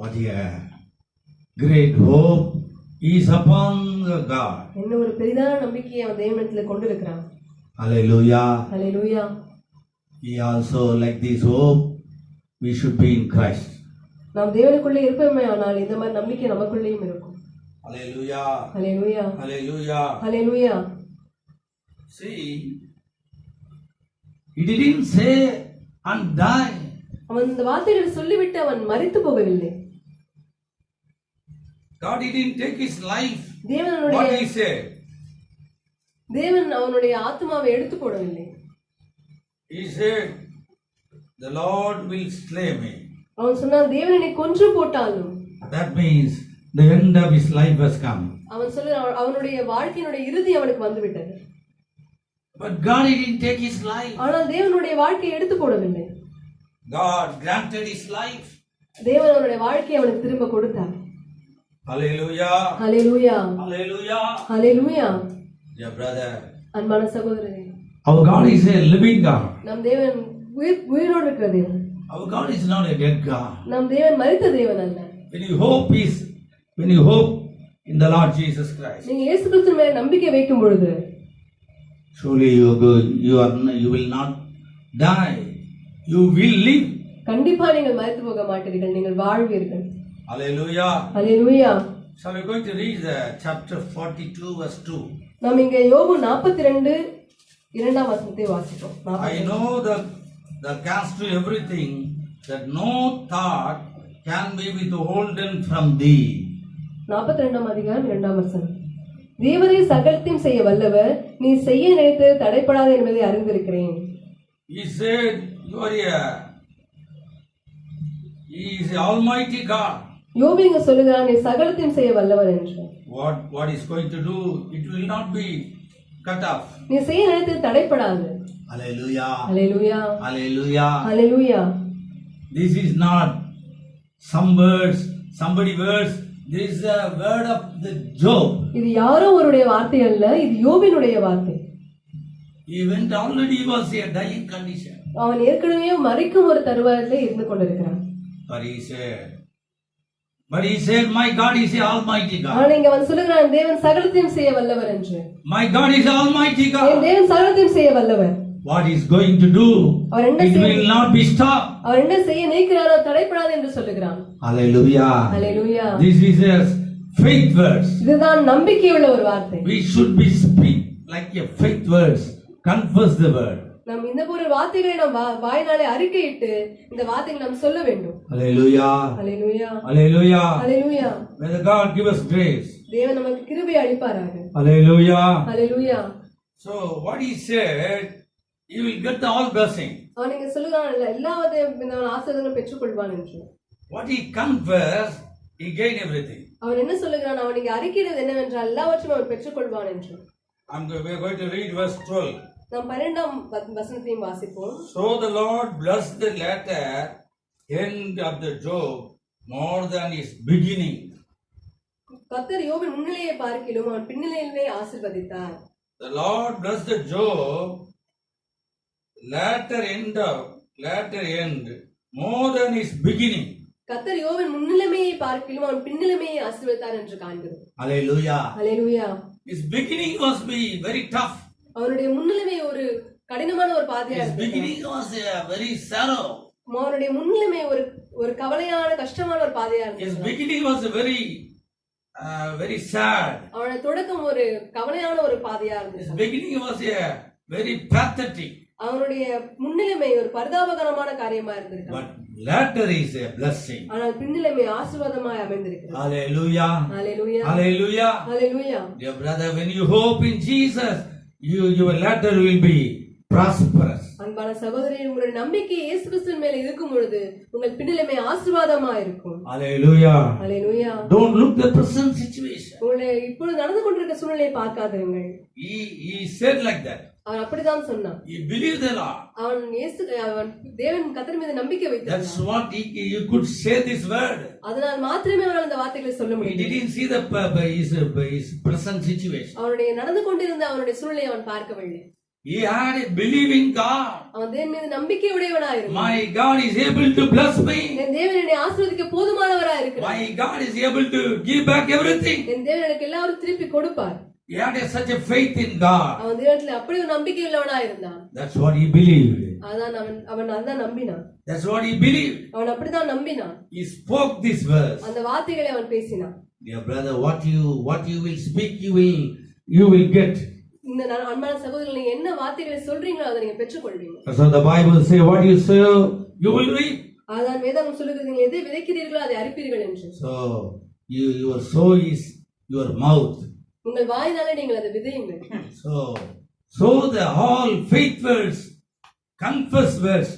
Speaker 2: What a great hope is upon God.
Speaker 1: என்ன ஒரு பெரிதான நம்பிக்கையை அவன் தேவனிடத்தில் கொண்டிருக்கிறான்.
Speaker 2: Hallelujah.
Speaker 1: Hallelujah.
Speaker 2: He also, like this hope, we should be in Christ.
Speaker 1: நாம் தேவனுக்குள்ளே இருப்போமே, ஆனால் இந்த மாதிரி நம்பிக்கை நமக்குள்ளேயும் இருக்கும்.
Speaker 2: Hallelujah.
Speaker 1: Hallelujah.
Speaker 2: Hallelujah.
Speaker 1: Hallelujah.
Speaker 2: See, he didn't say and die.
Speaker 1: அவன் இந்த வார்த்தைகளை சொல்லிவிட்டு அவன் மரித்து போகவில்லை.
Speaker 2: God didn't take his life.
Speaker 1: தேவனுடைய
Speaker 2: What he said?
Speaker 1: தேவன் அவனுடைய ஆத்மாவை எடுத்து போடவில்லை.
Speaker 2: He said, the Lord will slay me.
Speaker 1: அவன் சொன்னான், தேவன் என்னை கொன்று போட்டாலும்.
Speaker 2: That means the end of his life has come.
Speaker 1: அவன் சொல்ல அவனுடைய வாழ்க்கையினுடைய இறுதி அவனுக்கு வந்து விட்டது.
Speaker 2: But God didn't take his life.
Speaker 1: ஆனால் தேவனுடைய வாழ்க்கையை எடுத்து போடவில்லை.
Speaker 2: God granted his life.
Speaker 1: தேவன் அவனுடைய வாழ்க்கையை அவனுக்கு திரும்ப கொடுத்தார்.
Speaker 2: Hallelujah.
Speaker 1: ஹல்லேலூயா.
Speaker 2: Hallelujah.
Speaker 1: ஹல்லேலூயா.
Speaker 2: Dear brother,
Speaker 1: அன்பான சகோதரரே,
Speaker 2: our God is a living God.
Speaker 1: நம் தேவன் உயிரோடு இருக்கிற தேவன்.
Speaker 2: Our God is not a dead God.
Speaker 1: நம் தேவன் மரித்த தேவன் அல்ல.
Speaker 2: When you hope in the Lord Jesus Christ,
Speaker 1: நீங்க இயேசு கிறிஸ்துவின் மேல் நம்பிக்கை வைக்கும் பொழுது
Speaker 2: surely you will not die. You will live.
Speaker 1: கண்டிப்பா நீங்கள் மரித்து போக மாட்டீர்கள், நீங்கள் வாழ்வீர்கள்.
Speaker 2: Hallelujah.
Speaker 1: Hallelujah.
Speaker 2: So we are going to read the chapter 42 verse 2.
Speaker 1: நாம் இங்கே யோபு 42 இரண்டாம் வசனத்தை வாசிப்போம்.
Speaker 2: I know the cast to everything, that no thought can be withholden from thee.
Speaker 1: 42ஆம் அதிகாரம் 2ஆம் வசனம். தேவரே சகலத்தையும் செய்ய வல்லவர், நீ செய்ய நினைத்து தடைப்படாது என்பதை அறிந்திருக்கிறேன்.
Speaker 2: He said, He is the Almighty God.
Speaker 1: யோபு இங்க சொல்லுகிறான், நீ சகலத்தையும் செய்ய வல்லவர் என்று.
Speaker 2: What is going to do? It will not be cut off.
Speaker 1: நீ செய்ய நினைத்து தடைப்படாது.
Speaker 2: Hallelujah.
Speaker 1: Hallelujah.
Speaker 2: Hallelujah.
Speaker 1: Hallelujah.
Speaker 2: This is not somebody words. This is a word of the Job.
Speaker 1: இது யாரோ ஒருடைய வார்த்தை அல்ல, இது யோபினுடைய வார்த்தை.
Speaker 2: He went already, was a dying condition.
Speaker 1: அவன் ஏற்கனவே மரிக்கும் ஒரு தருவாயிலே இருந்து கொண்டிருக்கிறான்.
Speaker 2: But he said, my God is the Almighty God.
Speaker 1: ஆனால் இங்க அவன் சொல்லுகிறான், தேவன் சகலத்தையும் செய்ய வல்லவர் என்று.
Speaker 2: My God is the Almighty God.
Speaker 1: தேவன் சகலத்தையும் செய்ய வல்லவர்.
Speaker 2: What is going to do? It will not be stopped.
Speaker 1: அவர் என்ன செய்ய நினைக்கிறாரோ தடைப்படாது என்று சொல்லுகிறான்.
Speaker 2: Hallelujah.
Speaker 1: Hallelujah.
Speaker 2: This is a faith verse.
Speaker 1: இதுதான் நம்பிக்கையுள்ள ஒரு வார்த்தை.
Speaker 2: We should be speak like a faith verse. Confess the word.
Speaker 1: நாம் இந்த ஒரு வார்த்தைகளை நாம் வாயினாலே அறிக்கையிட்டு இந்த வார்த்தைகளை நாம் சொல்ல வேண்டும்.
Speaker 2: Hallelujah.
Speaker 1: Hallelujah.
Speaker 2: Hallelujah.
Speaker 1: Hallelujah.
Speaker 2: May the God give us grace.
Speaker 1: தேவன் நமக்கு கிருபை அளிப்பாராக.
Speaker 2: Hallelujah.
Speaker 1: Hallelujah.
Speaker 2: So what he said, you will get all blessing.
Speaker 1: அவன் இங்க சொல்லுகிறான், எல்லாவற்றையும் ஆசீர்வாதங்களை பெற்றுக்கொள்வான் என்று.
Speaker 2: What he confessed, he gained everything.
Speaker 1: அவன் என்ன சொல்லுகிறான், அவன் இங்க அறிக்கையிடுவது என்னவென்றால் எல்லாவற்றையும் அவன் பெற்றுக்கொள்வான் என்று.
Speaker 2: We are going to read verse 12.
Speaker 1: நாம் 12ஆம் வசனத்தையும் வாசிப்போம்.
Speaker 2: So the Lord blessed the latter end of the Job more than his beginning.
Speaker 1: கர்த்தர் யோபின் முன்னிலையை பார்க்கிலும் அவன் பின்னிலையிலே ஆசீர்வதித்தார்.
Speaker 2: The Lord blessed the Job latter end more than his beginning.
Speaker 1: கர்த்தர் யோபின் முன்னிலைமையை பார்க்கிலும் அவன் பின்னிலைமையை ஆசீர்வதித்தார் என்று காண்கிறோம்.
Speaker 2: Hallelujah.
Speaker 1: Hallelujah.
Speaker 2: His beginning was very tough.
Speaker 1: அவனுடைய முன்னிலைமை ஒரு கடினமான ஒரு பாதையா
Speaker 2: His
Speaker 1: இருந்தது.
Speaker 2: beginning was very sorrow.
Speaker 1: அவனுடைய முன்னிலைமை ஒரு கவலையான கஷ்டமான ஒரு பாதையா
Speaker 2: His
Speaker 1: இருந்தது.
Speaker 2: beginning was very sad.
Speaker 1: அவனுடைய தொடக்கம் ஒரு கவலையான ஒரு பாதையா
Speaker 2: His
Speaker 1: இருந்தது.
Speaker 2: beginning was very pathetic.
Speaker 1: அவனுடைய முன்னிலைமை ஒரு பரிதாபகரமான காரியமா இருந்திருக்கு.
Speaker 2: But latter is a blessing.
Speaker 1: ஆனால் பின்னிலைமை ஆசீர்வாதமாய் அமைந்திருக்கிறது.
Speaker 2: Hallelujah.
Speaker 1: Hallelujah.
Speaker 2: Hallelujah.
Speaker 1: Hallelujah.
Speaker 2: Dear brother, when you hope in Jesus, your latter will be prosperous.
Speaker 1: அன்பான சகோதரரே, உங்களுடைய நம்பிக்கை இயேசு கிறிஸ்துவின் மேல இருக்கும் பொழுது உங்கள் பின்னிலைமை ஆசீர்வாதமா இருக்கும்.
Speaker 2: Hallelujah.
Speaker 1: Hallelujah.
Speaker 2: Don't look the present situation.
Speaker 1: உங்களுடைய இப்பொழுது நடந்து கொண்டிருக்கிற சூழ்நிலையை பார்க்காதீர்கள்.
Speaker 2: He said like that.
Speaker 1: அவன் அப்படிதான் சொன்னான்.
Speaker 2: He believed the Lord.
Speaker 1: அவன் தேவன் கர்த்தர் மீது நம்பிக்கை வைத்தான்.
Speaker 2: That's what he could say this word.
Speaker 1: அதனால் மாத்திரமே அவனால் அந்த வார்த்தைகளை சொல்ல
Speaker 2: He
Speaker 1: முடியும்.
Speaker 2: didn't see his present situation.
Speaker 1: அவனுடைய நடந்து கொண்டிருந்த அவனுடைய சூழ்நிலையை அவன் பார்க்கவில்லை.
Speaker 2: He had a belief in God.
Speaker 1: அவன் தேவன் மீது நம்பிக்கை உடையவனாய் இருந்தான்.
Speaker 2: My God is able to bless me.
Speaker 1: என் தேவன் என்னை ஆசீர்வதிக்க போதுமானவராய் இருக்கிறார்.
Speaker 2: My God is able to give back everything.
Speaker 1: என் தேவன் எனக்கு எல்லாரும் திருப்பி கொடுப்பார்.
Speaker 2: He had such a faith in God.
Speaker 1: அவன் தேவனில் அப்படி ஒரு நம்பிக்கை உள்ளவனாய் இருந்தான்.
Speaker 2: That's what he believed.
Speaker 1: அவன் அதான் நம்பினான்.
Speaker 2: That's what he believed.
Speaker 1: அவன் அப்படிதான் நம்பினான்.
Speaker 2: He spoke this verse.
Speaker 1: அந்த வார்த்தைகளை அவன் பேசினான்.
Speaker 2: Dear brother, what you will speak, you will get.
Speaker 1: இந்த அன்பான சகோதரர்களே, நீங்க என்ன வார்த்தைகளை சொல்றீங்களோ அதை நீங்க பெற்றுக்கொள்வீங்க.
Speaker 2: So the Bible say, what you sow, you will reap.
Speaker 1: அதான் வேதம் சொல்லுகிறது, நீங்க எதை விதைக்கிறீர்களோ அதை அறுப்பீர்கள் என்று.
Speaker 2: So your sow is your mouth.
Speaker 1: உங்கள் வாயினாலே நீங்கள் அதை விதையுங்கள்.
Speaker 2: So the all faith words, confess words,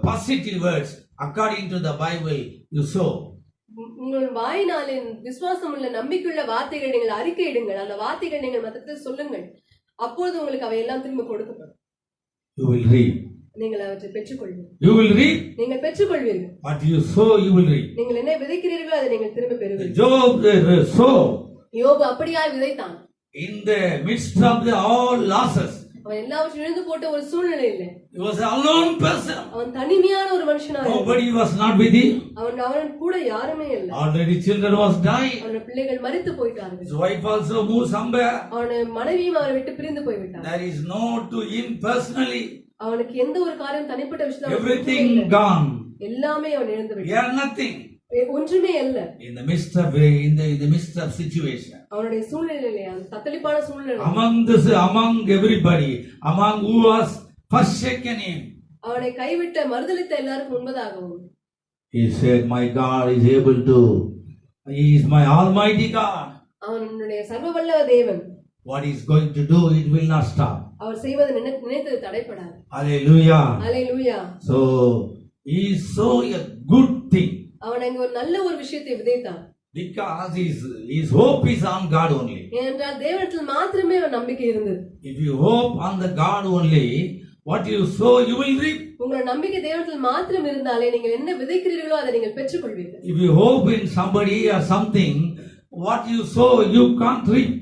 Speaker 2: positive words, according to the Bible, you sow.
Speaker 1: உங்கள் வாயினாலே விசுவாசம் உள்ள நம்பிக்கையுள்ள வார்த்தைகளை நீங்கள் அறிக்கையிடுங்கள். அந்த வார்த்தைகளை நீங்கள் மற்றவர்களுக்கு சொல்லுங்கள். அப்பொழுது உங்களுக்கு அவையெல்லாம் திரும்ப கொடுக்கப்படும்.
Speaker 2: You will reap.
Speaker 1: நீங்கள் அவற்றை பெற்றுக்கொள்வீர்கள்.
Speaker 2: You will reap.
Speaker 1: நீங்கள் பெற்றுக்கொள்வீர்கள்.
Speaker 2: What you sow, you will reap.
Speaker 1: நீங்கள் என்ன விதைக்கிறீர்களோ அதை நீங்கள் திரும்ப பெறுவீர்கள்.
Speaker 2: Job sowed
Speaker 1: யோபு அப்படியாய் விதைத்தான்.
Speaker 2: in the midst of the all losses.
Speaker 1: அவன் எல்லாவற்றையும் இழந்து போட்ட ஒரு சூழ்நிலை இல்லை.
Speaker 2: He was an alone person.
Speaker 1: அவன் தனிமையான ஒரு மனுஷனாக இருந்தான்.
Speaker 2: Nobody was not with him.
Speaker 1: அவன் கூட யாருமே இல்லை.
Speaker 2: Already children was dying.
Speaker 1: அவனுடைய பிள்ளைகள் மரித்து போயிட்டார்கள்.
Speaker 2: His wife also moved somewhere.
Speaker 1: அவனுடைய மனைவியும் அவரை விட்டு பிரிந்து போய்விட்டார்.
Speaker 2: There is no to him personally.
Speaker 1: அவனுக்கு எந்த ஒரு காரியம் தனிப்பட்ட விஷயத்துல
Speaker 2: Everything gone.
Speaker 1: எல்லாமே அவன் இழந்து
Speaker 2: He
Speaker 1: விட்டான்.
Speaker 2: had nothing.
Speaker 1: ஒன்றுமே இல்ல.
Speaker 2: In the midst of situation.
Speaker 1: அவனுடைய சூழ்நிலையிலே அந்த தத்தளிப்பான சூழ்நிலை.
Speaker 2: Among everybody, among who was forsaken him.
Speaker 1: அவனை கைவிட்ட மறுதலித்த எல்லாருக்கும் முன்பதாகவும்.
Speaker 2: He said, "My God is able to. He is my Almighty God."
Speaker 1: அவனுடைய சர்வவல்ல தேவன்.
Speaker 2: What he is going to do, it will not stop.
Speaker 1: அவர் செய்வது நினைத்தது தடைப்படாது.
Speaker 2: Hallelujah.
Speaker 1: Hallelujah.
Speaker 2: So he saw a good thing.
Speaker 1: அவன் அங்க ஒரு நல்ல ஒரு விஷயத்தை விதைத்தான்.
Speaker 2: Because his hope is on God only.
Speaker 1: ஏனென்றால் தேவனிடத்தில் மாத்திரமே அவன் நம்பிக்கை இருந்தது.
Speaker 2: If you hope on the God only, what you sow, you will reap.
Speaker 1: உங்களோட நம்பிக்கை தேவனிடத்தில் மாத்திரம் இருந்தாலே நீங்கள் என்ன விதைக்கிறீர்களோ அதை நீங்கள் பெற்றுக்கொள்வீர்கள்.
Speaker 2: If you hope in somebody or something, what you sow, you can't reap.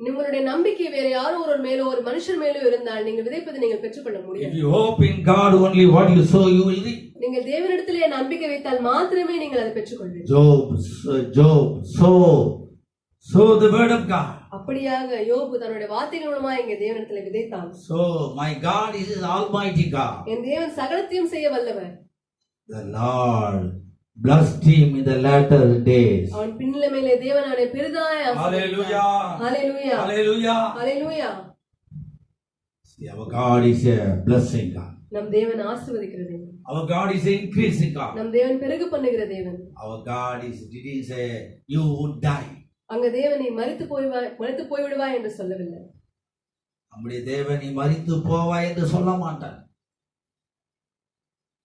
Speaker 1: உங்களுடைய நம்பிக்கை வேற யாரோ ஒரு மேலோ ஒரு மனுஷர் மேலோ இருந்தால் நீங்கள் விதைப்பதை நீங்கள் பெற்றுக்கொள்ள முடியாது.
Speaker 2: If you hope in God only, what you sow, you will reap.
Speaker 1: நீங்கள் தேவனிடத்திலே நம்பிக்கை வைத்தால் மாத்திரமே நீங்கள் அதை பெற்றுக்கொள்வீர்கள்.
Speaker 2: Job sow the word of God.
Speaker 1: அப்படியாக யோபு தன்னுடைய வார்த்தைகள் மூலமா இங்கே தேவனிடத்திலே விதைத்தான்.
Speaker 2: So my God is His Almighty God.
Speaker 1: என் தேவன் சகலத்தையும் செய்ய வல்லவர்.
Speaker 2: The Lord blessed him in the latter days.
Speaker 1: அவன் பின்னிலைமையிலே தேவன் அவனை பெரிதாய் ஆசீர்வதித்தார்.
Speaker 2: Hallelujah.
Speaker 1: Hallelujah.
Speaker 2: Hallelujah.
Speaker 1: Hallelujah.
Speaker 2: See, our God is a blessing God.
Speaker 1: நம் தேவன் ஆசீர்வதிக்கிற தேவன்.
Speaker 2: Our God is an increasing God.
Speaker 1: நம் தேவன் பெருக பண்ணுகிற தேவன்.
Speaker 2: Our God didn't say you would die.
Speaker 1: அங்க தேவன் நீ மரித்து போய்விடுவாய் என்று சொல்லவில்லை.
Speaker 2: நம்முடைய தேவன் நீ மரித்து போவாய் என்று சொல்ல மாட்டார்.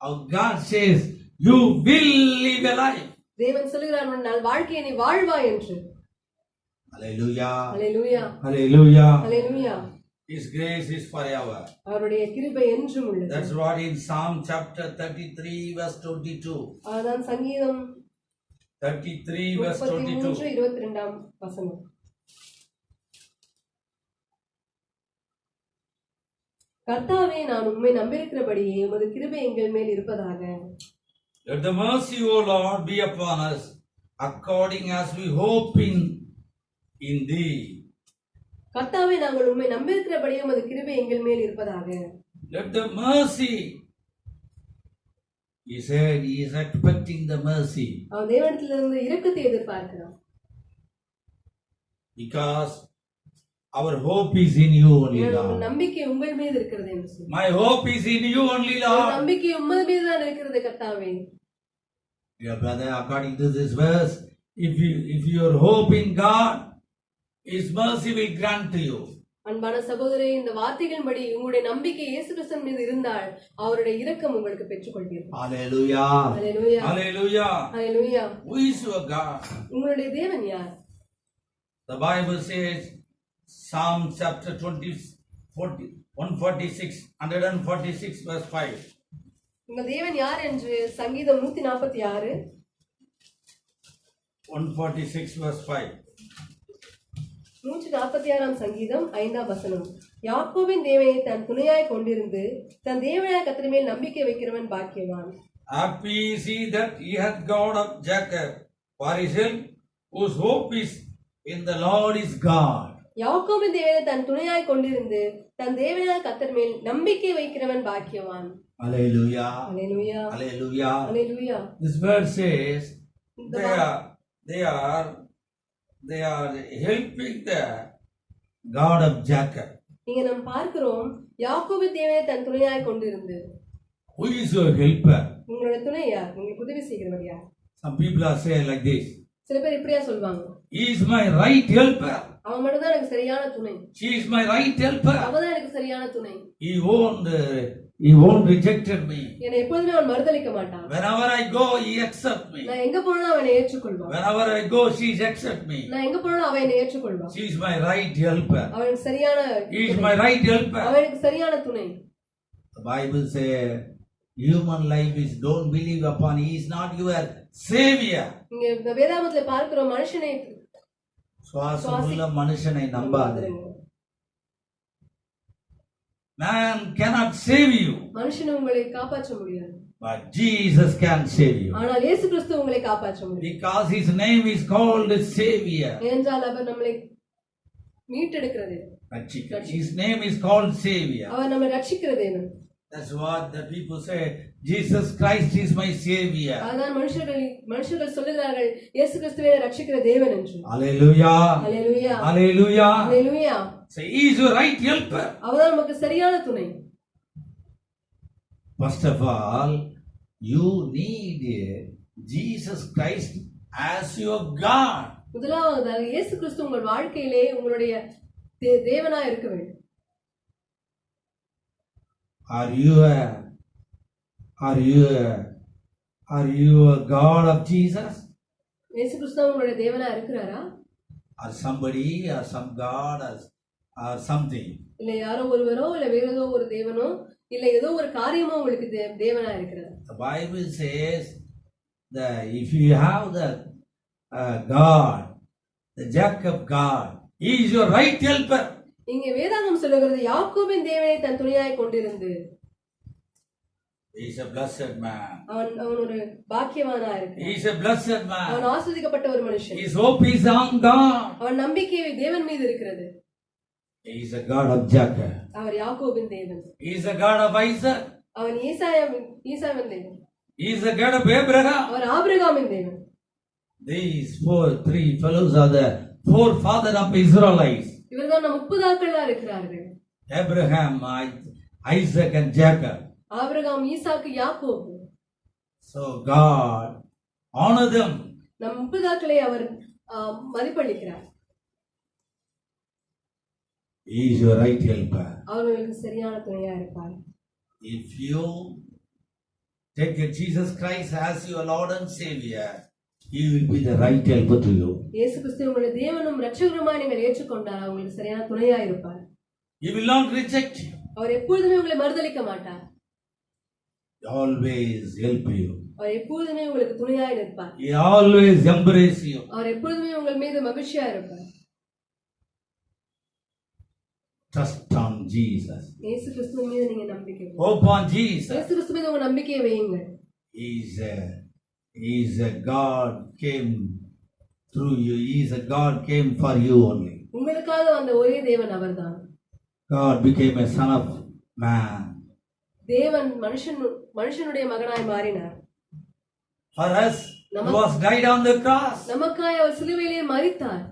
Speaker 2: Our God says you will live a life.
Speaker 1: தேவன் சொல்கிறார் உன்னால் வாழ்க்கையை நீ வாழ்வாய் என்று.
Speaker 2: Hallelujah.
Speaker 1: Hallelujah.
Speaker 2: Hallelujah.
Speaker 1: Hallelujah.
Speaker 2: His grace is forever.
Speaker 1: அவருடைய கிருபை என்றும் உள்ளது.
Speaker 2: That's what in Psalm chapter 33 verse 22.
Speaker 1: அதான் சங்கீதம்
Speaker 2: 33 verse 22.
Speaker 1: 22 வசனம். கர்த்தாவே நான் உம்மை நம்பியிருக்கிறபடியே உமது கிருபை எங்கள் மேல் இருப்பதாக.
Speaker 2: Let the mercy, O Lord, be upon us, according as we hope in thee.
Speaker 1: கர்த்தாவே நாங்கள் உம்மை நம்பியிருக்கிறபடியே உமது கிருபை எங்கள் மேல் இருப்பதாக.
Speaker 2: Let the mercy. He said he is expecting the mercy.
Speaker 1: அவன் தேவனிடத்திலிருந்து இரக்கத்தை எதிர்பார்க்கிறான்.
Speaker 2: Because our hope is in you only, Lord.
Speaker 1: நம்பிக்கை உங்கள் மீது இருக்கிறது என்று சொல்லு.
Speaker 2: My hope is in you only, Lord.
Speaker 1: நம்பிக்கை உங்கள் மீது தான் இருக்கிறது கர்த்தாவே.
Speaker 2: Dear brother, according to this verse, if your hope in God, His mercy will grant to you.
Speaker 1: அன்பான சகோதரே, இந்த வார்த்தைகளின்படி உங்களுடைய நம்பிக்கை இயேசு கிறிஸ்து மீது இருந்தால் அவருடைய இரக்கம் உங்களுக்கு பெற்றுக்கொள்வீர்கள்.
Speaker 2: Hallelujah.
Speaker 1: Hallelujah.
Speaker 2: Hallelujah.
Speaker 1: Hallelujah.
Speaker 2: Who is your God?
Speaker 1: உங்களுடைய தேவன் யார்?
Speaker 2: The Bible says, Psalm chapter 146 verse 5.
Speaker 1: உங்க தேவன் யார் என்று சங்கீதம் 146
Speaker 2: 146 verse 5.
Speaker 1: 146 சங்கீதம் 5 வசனம். யாக்கோபின் தேவனை தன் துணையாய் கொண்டிருந்து தன் தேவனாய கர்த்தர் மேல் நம்பிக்கை வைக்கிறவன் பாக்கியவான்.
Speaker 2: Happy is he that he hath God of Jacob for his help, whose hope is in the Lord is God.
Speaker 1: யாக்கோபின் தேவனை தன் துணையாய் கொண்டிருந்து தன் தேவனாய கர்த்தர் மேல் நம்பிக்கை வைக்கிறவன் பாக்கியவான்.
Speaker 2: Hallelujah.
Speaker 1: Hallelujah.
Speaker 2: Hallelujah.
Speaker 1: Hallelujah.
Speaker 2: This verse says they are helping the God of Jacob.
Speaker 1: இங்க நாம் பார்க்கிறோம் யாக்கோபின் தேவனை தன் துணையாய் கொண்டிருந்து.
Speaker 2: Who is your helper?
Speaker 1: உங்களுடைய துணை யார்? உங்களுக்கு உதவி செய்கிறவர் யார்?
Speaker 2: Some people are saying like this.
Speaker 1: சில பேர் இப்படியா சொல்வாங்க.
Speaker 2: He is my right helper.
Speaker 1: அவன் மட்டும் தான் எனக்கு சரியான துணை.
Speaker 2: She is my right helper.
Speaker 1: அவன் தான் எனக்கு சரியான துணை.
Speaker 2: He won't rejected me.
Speaker 1: என்னை எப்பொழுதுமே அவன் மறுதலிக்க மாட்டான்.
Speaker 2: Wherever I go, he accept me.
Speaker 1: நான் எங்க போனாலும் அவன் என்னை ஏற்றுக்கொள்வான்.
Speaker 2: Wherever I go, she accept me.
Speaker 1: நான் எங்க போனாலும் அவன் என்னை ஏற்றுக்கொள்வான்.
Speaker 2: She is my right helper.
Speaker 1: அவன் எனக்கு சரியான
Speaker 2: He is my right helper.
Speaker 1: அவன் எனக்கு சரியான துணை.
Speaker 2: The Bible says human life is don't believe upon. He is not your savior.
Speaker 1: இங்க இந்த வேதாகமத்துல பார்க்கிறோம், மனுஷனை
Speaker 2: சுவாசமுள்ள மனுஷனை நம்பாதே. Man cannot save you.
Speaker 1: மனுஷன் உங்களை காப்பாற்ற முடியாது.
Speaker 2: But Jesus can save you.
Speaker 1: ஆனால் இயேசு கிறிஸ்து உங்களை காப்பாற்ற முடியும்.
Speaker 2: Because his name is called Savior.
Speaker 1: ஏனென்றால் அவர் நம்மை மீட்டெடுக்கிற தேவன்.
Speaker 2: His name is called Savior.
Speaker 1: அவர் நம்மை ரட்சிக்கிற தேவன்.
Speaker 2: That's what the people say. Jesus Christ is my Savior.
Speaker 1: அதான் மனுஷர்கள் சொல்லுகிறார்கள், இயேசு கிறிஸ்துவே ரட்சிக்கிற தேவன் என்று.
Speaker 2: Hallelujah.
Speaker 1: Hallelujah.
Speaker 2: Hallelujah.
Speaker 1: Hallelujah.
Speaker 2: So he is your right helper.
Speaker 1: அவர்தான் நமக்கு சரியான துணை.
Speaker 2: First of all, you need Jesus Christ as your God.
Speaker 1: முதலாவதாக இயேசு கிறிஸ்து உங்கள் வாழ்க்கையிலே உங்களுடைய தேவனாய் இருக்க வேண்டும்.
Speaker 2: Are you a God of Jesus?
Speaker 1: இயேசு கிறிஸ்து உங்களுடைய தேவனாய் இருக்கிறாரா?
Speaker 2: Or somebody or some God or something?
Speaker 1: இல்ல யாரோ ஒருவரோ இல்ல வேற ஏதோ ஒரு தேவனோ இல்ல ஏதோ ஒரு காரியமோ உங்களுக்கு தேவனாய் இருக்கிறார்.
Speaker 2: The Bible says that if you have the God, the Jacob God, he is your right helper.
Speaker 1: இங்கே வேதாகமம் சொல்லுகிறது, யாக்கோபின் தேவனை தன் துணையாய் கொண்டிருந்து.
Speaker 2: He is a blessed man.
Speaker 1: அவன் ஒரு பாக்கியவானா இருக்கிறான்.
Speaker 2: He is a blessed man.
Speaker 1: அவன் ஆசீர்வதிக்கப்பட்ட ஒரு மனுஷன்.
Speaker 2: His hope is on God.
Speaker 1: அவன் நம்பிக்கை தேவன் மீது இருக்கிறது.
Speaker 2: He is a God of Jacob.
Speaker 1: அவர் யாக்கோபின் தேவன்.
Speaker 2: He is a God of Isaac.
Speaker 1: அவன் ஈசாவின் தேவன்.
Speaker 2: He is a God of Abraham.
Speaker 1: அவர் ஆபிரகாமின் தேவன்.
Speaker 2: These three fellows are the forefathers of Israelites.
Speaker 1: இவர்கள் நம் முப்பதாக்களா இருக்கிறார்கள்.
Speaker 2: Abraham, Isaac and Jacob.
Speaker 1: Abraham, Isaac, யாக்கோபு.
Speaker 2: So God honor them.
Speaker 1: நம் முப்பதாக்களை அவர் மதிப்பளிக்கிறார்.
Speaker 2: He is your right helper.
Speaker 1: அவர்களுக்கு சரியான துணையா இருப்பார்.
Speaker 2: If you take Jesus Christ as your Lord and Savior, he will be the right helper to you.
Speaker 1: இயேசு கிறிஸ்து உங்களுடைய தேவனும் இரட்சகருமாய் நீங்கள் ஏற்றுக்கொண்டால் உங்களுக்கு சரியான துணையா இருப்பார்.
Speaker 2: He will not reject you.
Speaker 1: அவர் எப்பொழுதுமே உங்களை மறுதலிக்க மாட்டார்.
Speaker 2: He always help you.
Speaker 1: அவர் எப்பொழுதுமே உங்களுக்கு துணையாய் இருப்பார்.
Speaker 2: He always embrace you.
Speaker 1: அவர் எப்பொழுதுமே உங்கள் மீது மகிழ்ச்சியா இருப்பார்.
Speaker 2: Trust on Jesus.
Speaker 1: இயேசு கிறிஸ்துவின் மீது நீங்க நம்பிக்கை வைங்க.
Speaker 2: Hope on Jesus.
Speaker 1: இயேசு கிறிஸ்து மீது உங்க நம்பிக்கையை வையுங்க.
Speaker 2: He is a God came through you. He is a God came for you only.
Speaker 1: உங்களுக்காக வந்த ஒரே தேவன் அவர்தான்.
Speaker 2: God became a son of man.
Speaker 1: தேவன் மனுஷனுடைய மகனாய் மாறினார்.
Speaker 2: For us, he was died on the cross.
Speaker 1: நமக்காய் அவர் சிலுவையிலே மரித்தார்.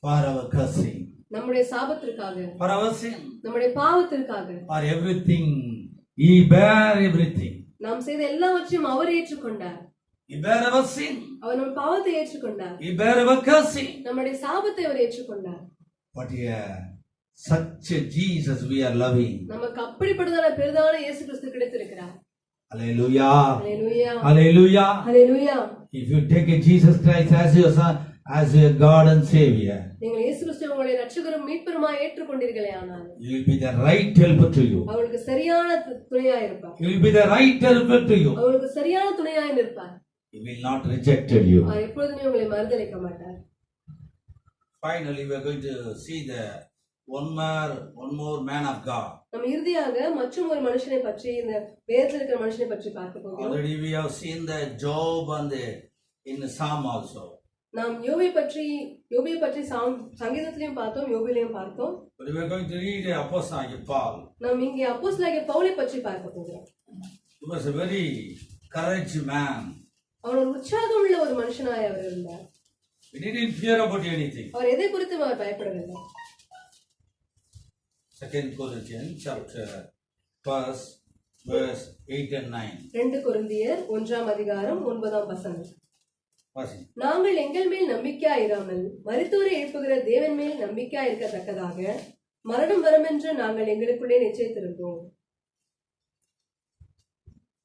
Speaker 2: For our cursing.
Speaker 1: நம்முடைய சாபத்திற்காக.
Speaker 2: For our sin.
Speaker 1: நம்முடைய பாவத்திற்காக.
Speaker 2: For everything. He bare everything.
Speaker 1: நாம் செய்த எல்லாவற்றையும் அவர் ஏற்றுக்கொண்டார்.
Speaker 2: He bare our sin.
Speaker 1: அவர் நம்ம பாவத்தை ஏற்றுக்கொண்டார்.
Speaker 2: He bare our cursing.
Speaker 1: நம்முடைய சாபத்தை அவர் ஏற்றுக்கொண்டார்.
Speaker 2: But such a Jesus we are loving.
Speaker 1: நமக்கு அப்படிப்பட்டதான பெரிதான இயேசு கிறிஸ்து கிடைத்திருக்கிறார்.
Speaker 2: Hallelujah.
Speaker 1: Hallelujah.
Speaker 2: Hallelujah.
Speaker 1: Hallelujah.
Speaker 2: If you take a Jesus Christ as your son, as your God and Savior,
Speaker 1: நீங்கள் இயேசு கிறிஸ்துவை உங்களுடைய இரட்சகரும் மீட்பருமாய் ஏற்றுக்கொண்டீர்களேயானால்,
Speaker 2: He will be the right helper to you.
Speaker 1: அவருக்கு சரியான துணையாய் இருப்பார்.
Speaker 2: He will be the right helper to you.
Speaker 1: அவருக்கு சரியான துணையாய் இருப்பார்.
Speaker 2: He will not reject you.
Speaker 1: அவர் எப்பொழுதுமே உங்களை மறுதலிக்க மாட்டார்.
Speaker 2: Finally, we are going to see the one more man of God.
Speaker 1: நம்ம இறுதியாக மற்றும் ஒரு மனுஷனை பற்றி, இந்த வேதத்தில் இருக்கிற மனுஷனை பற்றி பார்க்க போகிறோம்.
Speaker 2: Already we have seen the Job and in the Psalm also.
Speaker 1: நாம் யோபை பற்றி சங்கீதத்திலையும் பார்த்தோம், யோபிலையும் பார்த்தோம்.
Speaker 2: But we are going to read the Apostle Paul.
Speaker 1: நாம் இங்கே அப்போஸ்தலனாகிய பவுலை பற்றி பார்க்க போகிறோம்.
Speaker 2: He was a very courageous man.
Speaker 1: அவர் ஒரு உற்சாகம் உள்ள ஒரு மனுஷனாய் அவர் இருந்தார்.
Speaker 2: He didn't fear about anything.
Speaker 1: அவர் எதை குறித்தும் அவர் பயப்படவில்லை.
Speaker 2: 2 Corinthians chapter 1 verse 8 and 9.
Speaker 1: 2 கொரிந்தியர் 1 அதிகாரம் 9 வசனம்.
Speaker 2: வாசி.
Speaker 1: நாங்கள் எங்கள் மேல் நம்பிக்கையாயிராமல் மரித்தோரை எழுப்புகிற தேவன் மேல் நம்பிக்கையாயிருக்கத்தக்கதாக மரணம் வரும் என்று நாங்கள் எங்களுக்குள்ளே நிச்சயித்திருந்தோம்.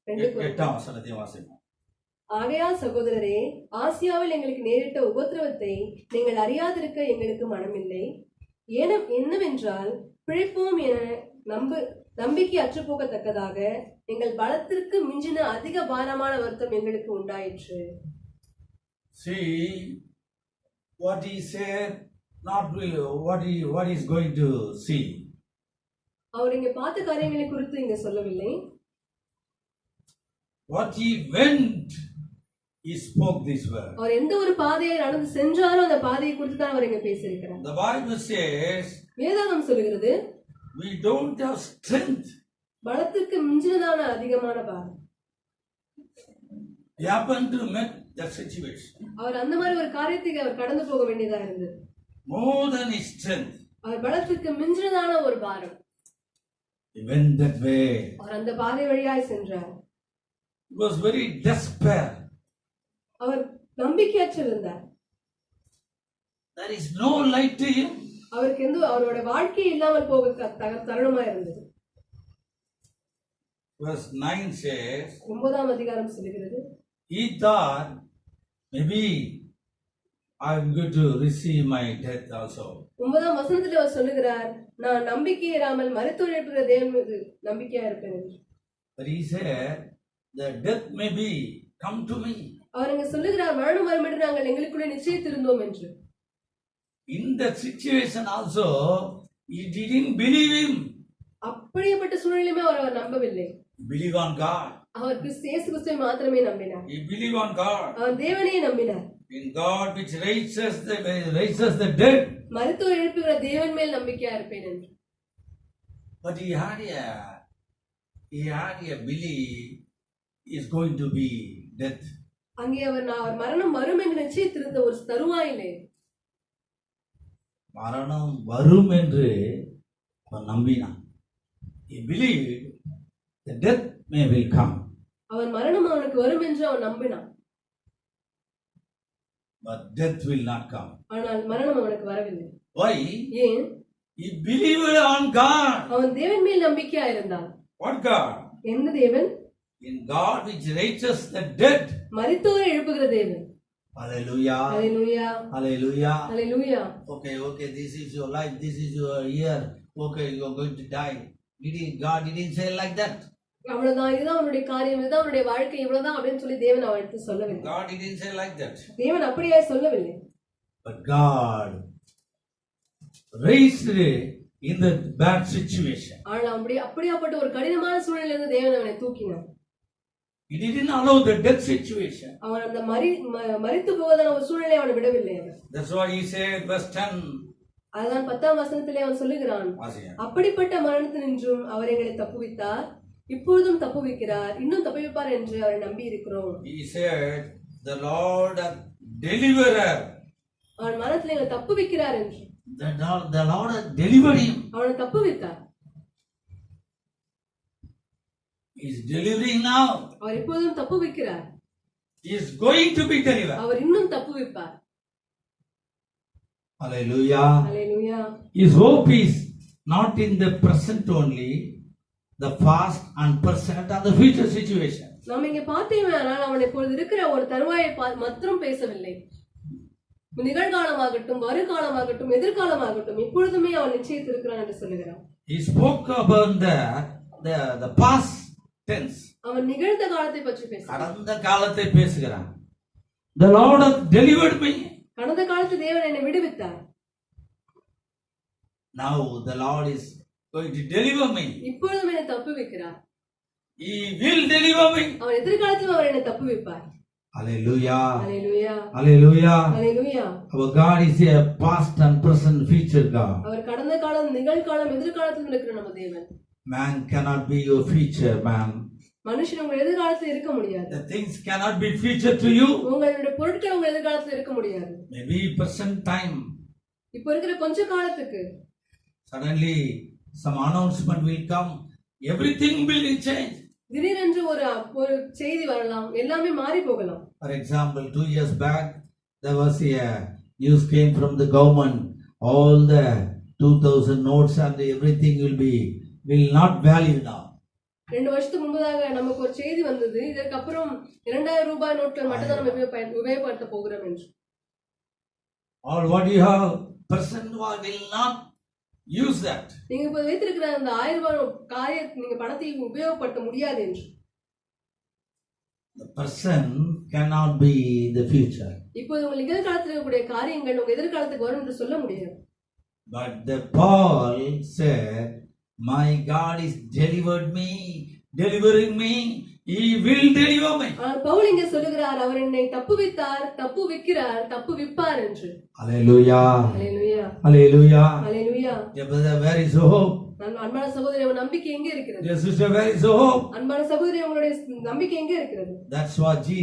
Speaker 2: 8ஆம் வசனத்தையும் வாசிப்போம்.
Speaker 1: ஆகையால் சகோதரரே, ஆசியாவில் எங்களுக்கு நேரிட்ட உபத்திரவத்தை நீங்கள் அறியாதிருக்க எங்களுக்கு மனமில்லை. என்னவென்றால் பிழைப்போம் என நம்பிக்கை அற்றுப்போகத்தக்கதாக எங்கள் பலத்திற்கு மிஞ்சின அதிக பாரமான வருத்தம் எங்களுக்கு உண்டாயிற்று.
Speaker 2: See what he said, not what he is going to see.
Speaker 1: அவர் இங்க பார்த்த காரியங்களை குறித்து இங்க சொல்லவில்லை.
Speaker 2: What he went, he spoke this word.
Speaker 1: அவர் எந்த ஒரு பாதையை நடந்து சென்றாரோ அந்த பாதையை குறித்து தான் அவர் இங்க பேசியிருக்கிறார்.
Speaker 2: The Bible says,
Speaker 1: வேதாகம் சொல்கிறது,
Speaker 2: we don't have strength.
Speaker 1: பலத்திற்கு மிஞ்சினதான அதிகமான பாரம்.
Speaker 2: He happened to meet that situation.
Speaker 1: அவர் அந்த மாதிரி ஒரு காரியத்தை அவர் கடந்து போக வேண்டியதா இருந்தது.
Speaker 2: More than his strength.
Speaker 1: அவர் பலத்திற்கு மிஞ்சினதான ஒரு பாரம்.
Speaker 2: He went that way.
Speaker 1: அவர் அந்த பாதை வழியாய் சென்றார்.
Speaker 2: He was very despair.
Speaker 1: Our நம்பிக்கையற்றிருந்தார்.
Speaker 2: There is no light to him.
Speaker 1: அவருக்கு அவரோட வாழ்க்கை இல்லாமல் போக தருணமா இருந்தது.
Speaker 2: Verse 9 says,
Speaker 1: 9ஆம் அதிகாரம் சொல்கிறது,
Speaker 2: he thought maybe I am going to receive my death also.
Speaker 1: 9ஆம் வசனத்தில் அவர் சொல்லுகிறார், நான் நம்பிக்கை இராமல் மரித்தோர் எழுப்புகிற தேவன் மீது நம்பிக்கையா இருப்பேன் என்று.
Speaker 2: But he said, the death may be come to me.
Speaker 1: அவர் இங்க சொல்லுகிறார், மரணம் வரும் என்று நாங்கள் எங்களுக்குள்ளே நிச்சயித்திருந்தோம் என்று.
Speaker 2: In that situation also, he didn't believe him.
Speaker 1: அப்படிப்பட்ட சூழ்நிலையுமே அவர் நம்பவில்லை.
Speaker 2: He believed on God.
Speaker 1: அவர் இயேசு கிறிஸ்துவை மாத்திரமே நம்பினார்.
Speaker 2: He believed on God.
Speaker 1: அவர் தேவனையே நம்பினார்.
Speaker 2: In God which raises the dead.
Speaker 1: மரித்தோர் எழுப்புகிற தேவன் மேல் நம்பிக்கையா இருப்பேன் என்று.
Speaker 2: But he had a belief is going to be death.
Speaker 1: அங்கே அவர் மரணம் வரும் என்று நிச்சயித்திருந்த ஒரு தருவாயிலே
Speaker 2: மரணம் வரும் என்று அவன் நம்பினான். He believed the death will come.
Speaker 1: அவர் மரணம் அவனுக்கு வரும் என்று அவன் நம்பினான்.
Speaker 2: But death will not come.
Speaker 1: ஆனால் மரணம் அவனுக்கு வரவில்லை.
Speaker 2: Why?
Speaker 1: ஏன்?
Speaker 2: He believed on God.
Speaker 1: அவன் தேவன் மேல் நம்பிக்கையா இருந்தான்.
Speaker 2: What God?
Speaker 1: என்ன தேவன்?
Speaker 2: In God which raises the dead.
Speaker 1: மரித்தோரை எழுப்புகிற தேவன்.
Speaker 2: Hallelujah.
Speaker 1: Hallelujah.
Speaker 2: Hallelujah.
Speaker 1: Hallelujah.
Speaker 2: Okay, this is your life, this is your year. Okay, you are going to die. God didn't say like that.
Speaker 1: அவ்வளவுதான், இதுதான் அவனுடைய காரியம், இதுதான் அவனுடைய வாழ்க்கை, இவ்வளவுதான் அப்படின்னு சொல்லி தேவன் அவனுக்கு சொல்லவில்லை.
Speaker 2: God didn't say like that.
Speaker 1: தேவன் அப்படியே சொல்லவில்லை.
Speaker 2: But God raised in the bad situation.
Speaker 1: ஆனால் அப்படியாப்பட்ட ஒரு கடினமான சூழ்நிலையிலிருந்து தேவன் அவனை தூக்கினார்.
Speaker 2: He didn't allow the death situation.
Speaker 1: அவன் அந்த மரித்து போவதான ஒரு சூழ்நிலையை அவனை விடவில்லை.
Speaker 2: That's why he said verse 10.
Speaker 1: அதுதான் 10ஆம் வசனத்திலே அவன் சொல்லுகிறான், அப்படிப்பட்ட மரணத்தினின்றும் அவர் எங்களை தப்புவித்தார், இப்பொழுதும் தப்புவிக்கிறார், இன்னும் தப்புவிப்பார் என்று அவரை நம்பி இருக்கிறோம்.
Speaker 2: He said, the Lord deliverer.
Speaker 1: அவன் மரணத்தில் எங்களை தப்புவிக்கிறார் என்று.
Speaker 2: The Lord delivered him.
Speaker 1: அவனை தப்புவித்தார்.
Speaker 2: He is delivering now.
Speaker 1: அவர் இப்பொழுதும் தப்புவிக்கிறார்.
Speaker 2: He is going to be delivered.
Speaker 1: அவர் இன்னும் தப்புவிப்பார்.
Speaker 2: Hallelujah.
Speaker 1: Hallelujah.
Speaker 2: His hope is not in the present only, the past and present and the future situation.
Speaker 1: நாம் இங்கே பார்த்தீங்கன்னா அவன் இப்பொழுது இருக்கிற ஒரு தருவாயை மாத்திரம் பேசவில்லை. நிகழ்காலமாகட்டும், வருகாலமாகட்டும், எதிர்காலமாகட்டும், இப்பொழுதுமே அவன் நிச்சயித்திருக்கிறான் என்று சொல்லுகிறான்.
Speaker 2: He spoke about the past tense.
Speaker 1: அவன் நிகழ்ந்த காலத்தை பற்றி பேசுகிறான்.
Speaker 2: கடந்த காலத்தை பேசுகிறான். The Lord has delivered me.
Speaker 1: கடந்த காலத்து தேவன் என்னை விடுவித்தார்.
Speaker 2: Now the Lord is going to deliver me.
Speaker 1: இப்பொழுதும் என்னை தப்புவிக்கிறார்.
Speaker 2: He will deliver me.
Speaker 1: அவன் எதிர்காலத்திலும் அவர் என்னை தப்புவிப்பார்.
Speaker 2: Hallelujah.
Speaker 1: Hallelujah.
Speaker 2: Hallelujah.
Speaker 1: Hallelujah.
Speaker 2: Our God is a past and present future God.
Speaker 1: அவர் கடந்த காலம், நிகழ்காலம், எதிர்காலத்திலும் இருக்கிற நம்ம தேவன்.
Speaker 2: Man cannot be your future man.
Speaker 1: மனுஷன் உங்க எதிர்காலத்தில் இருக்க முடியாது.
Speaker 2: The things cannot be future to you.
Speaker 1: உங்களுடைய பொருட்கள் உங்க எதிர்காலத்தில் இருக்க முடியாது.
Speaker 2: Maybe present time.
Speaker 1: இப்போ இருக்கிற கொஞ்ச காலத்துக்கு
Speaker 2: Suddenly some announcement will come. Everything will change.
Speaker 1: திடீரென்று ஒரு செய்தி வரலாம், எல்லாமே மாறி போகலாம்.
Speaker 2: For example, 2 years back, there was a news came from the government. All the 2000 notes and everything will not value now.
Speaker 1: 2 வருஷத்துக்கு முன்பதாக நமக்கு ஒரு செய்தி வந்தது. இதற்கு அப்புறம் 2000 ரூபாய் நோட்கள் மட்டும் தான் நம்ம உபயோகப்படுத்த போகிறோம் என்று.
Speaker 2: All what you have, person will not use that.
Speaker 1: நீங்க இப்ப வைத்திருக்கிற அந்த 1000 ரூபாய் காரியத்தை நீங்க பணத்தை உபயோகப்படுத்த முடியாது என்று.
Speaker 2: The person cannot be the future.
Speaker 1: இப்போது உங்கள் நிகழ்காலத்தில் இருக்கக்கூடிய காரியங்கள் உங்க எதிர்காலத்துக்கு வரும் என்று சொல்ல முடியாது.
Speaker 2: But the Paul said, my God is delivering me. He will deliver me.
Speaker 1: Pavul இங்கே சொல்லுகிறார், அவர் என்னை தப்புவித்தார், தப்புவிக்கிறார், தப்புவிப்பார் என்று.
Speaker 2: Hallelujah.
Speaker 1: Hallelujah.
Speaker 2: Hallelujah.
Speaker 1: Hallelujah.
Speaker 2: Yeah, brother, where is hope?
Speaker 1: அன்பான சகோதரி, உங்க நம்பிக்கை எங்கே இருக்கிறது?
Speaker 2: Yes, sister, where is hope?
Speaker 1: அன்பான சகோதரி, உங்களுடைய நம்பிக்கை எங்கே இருக்கிறது?
Speaker 2: That's what Jesus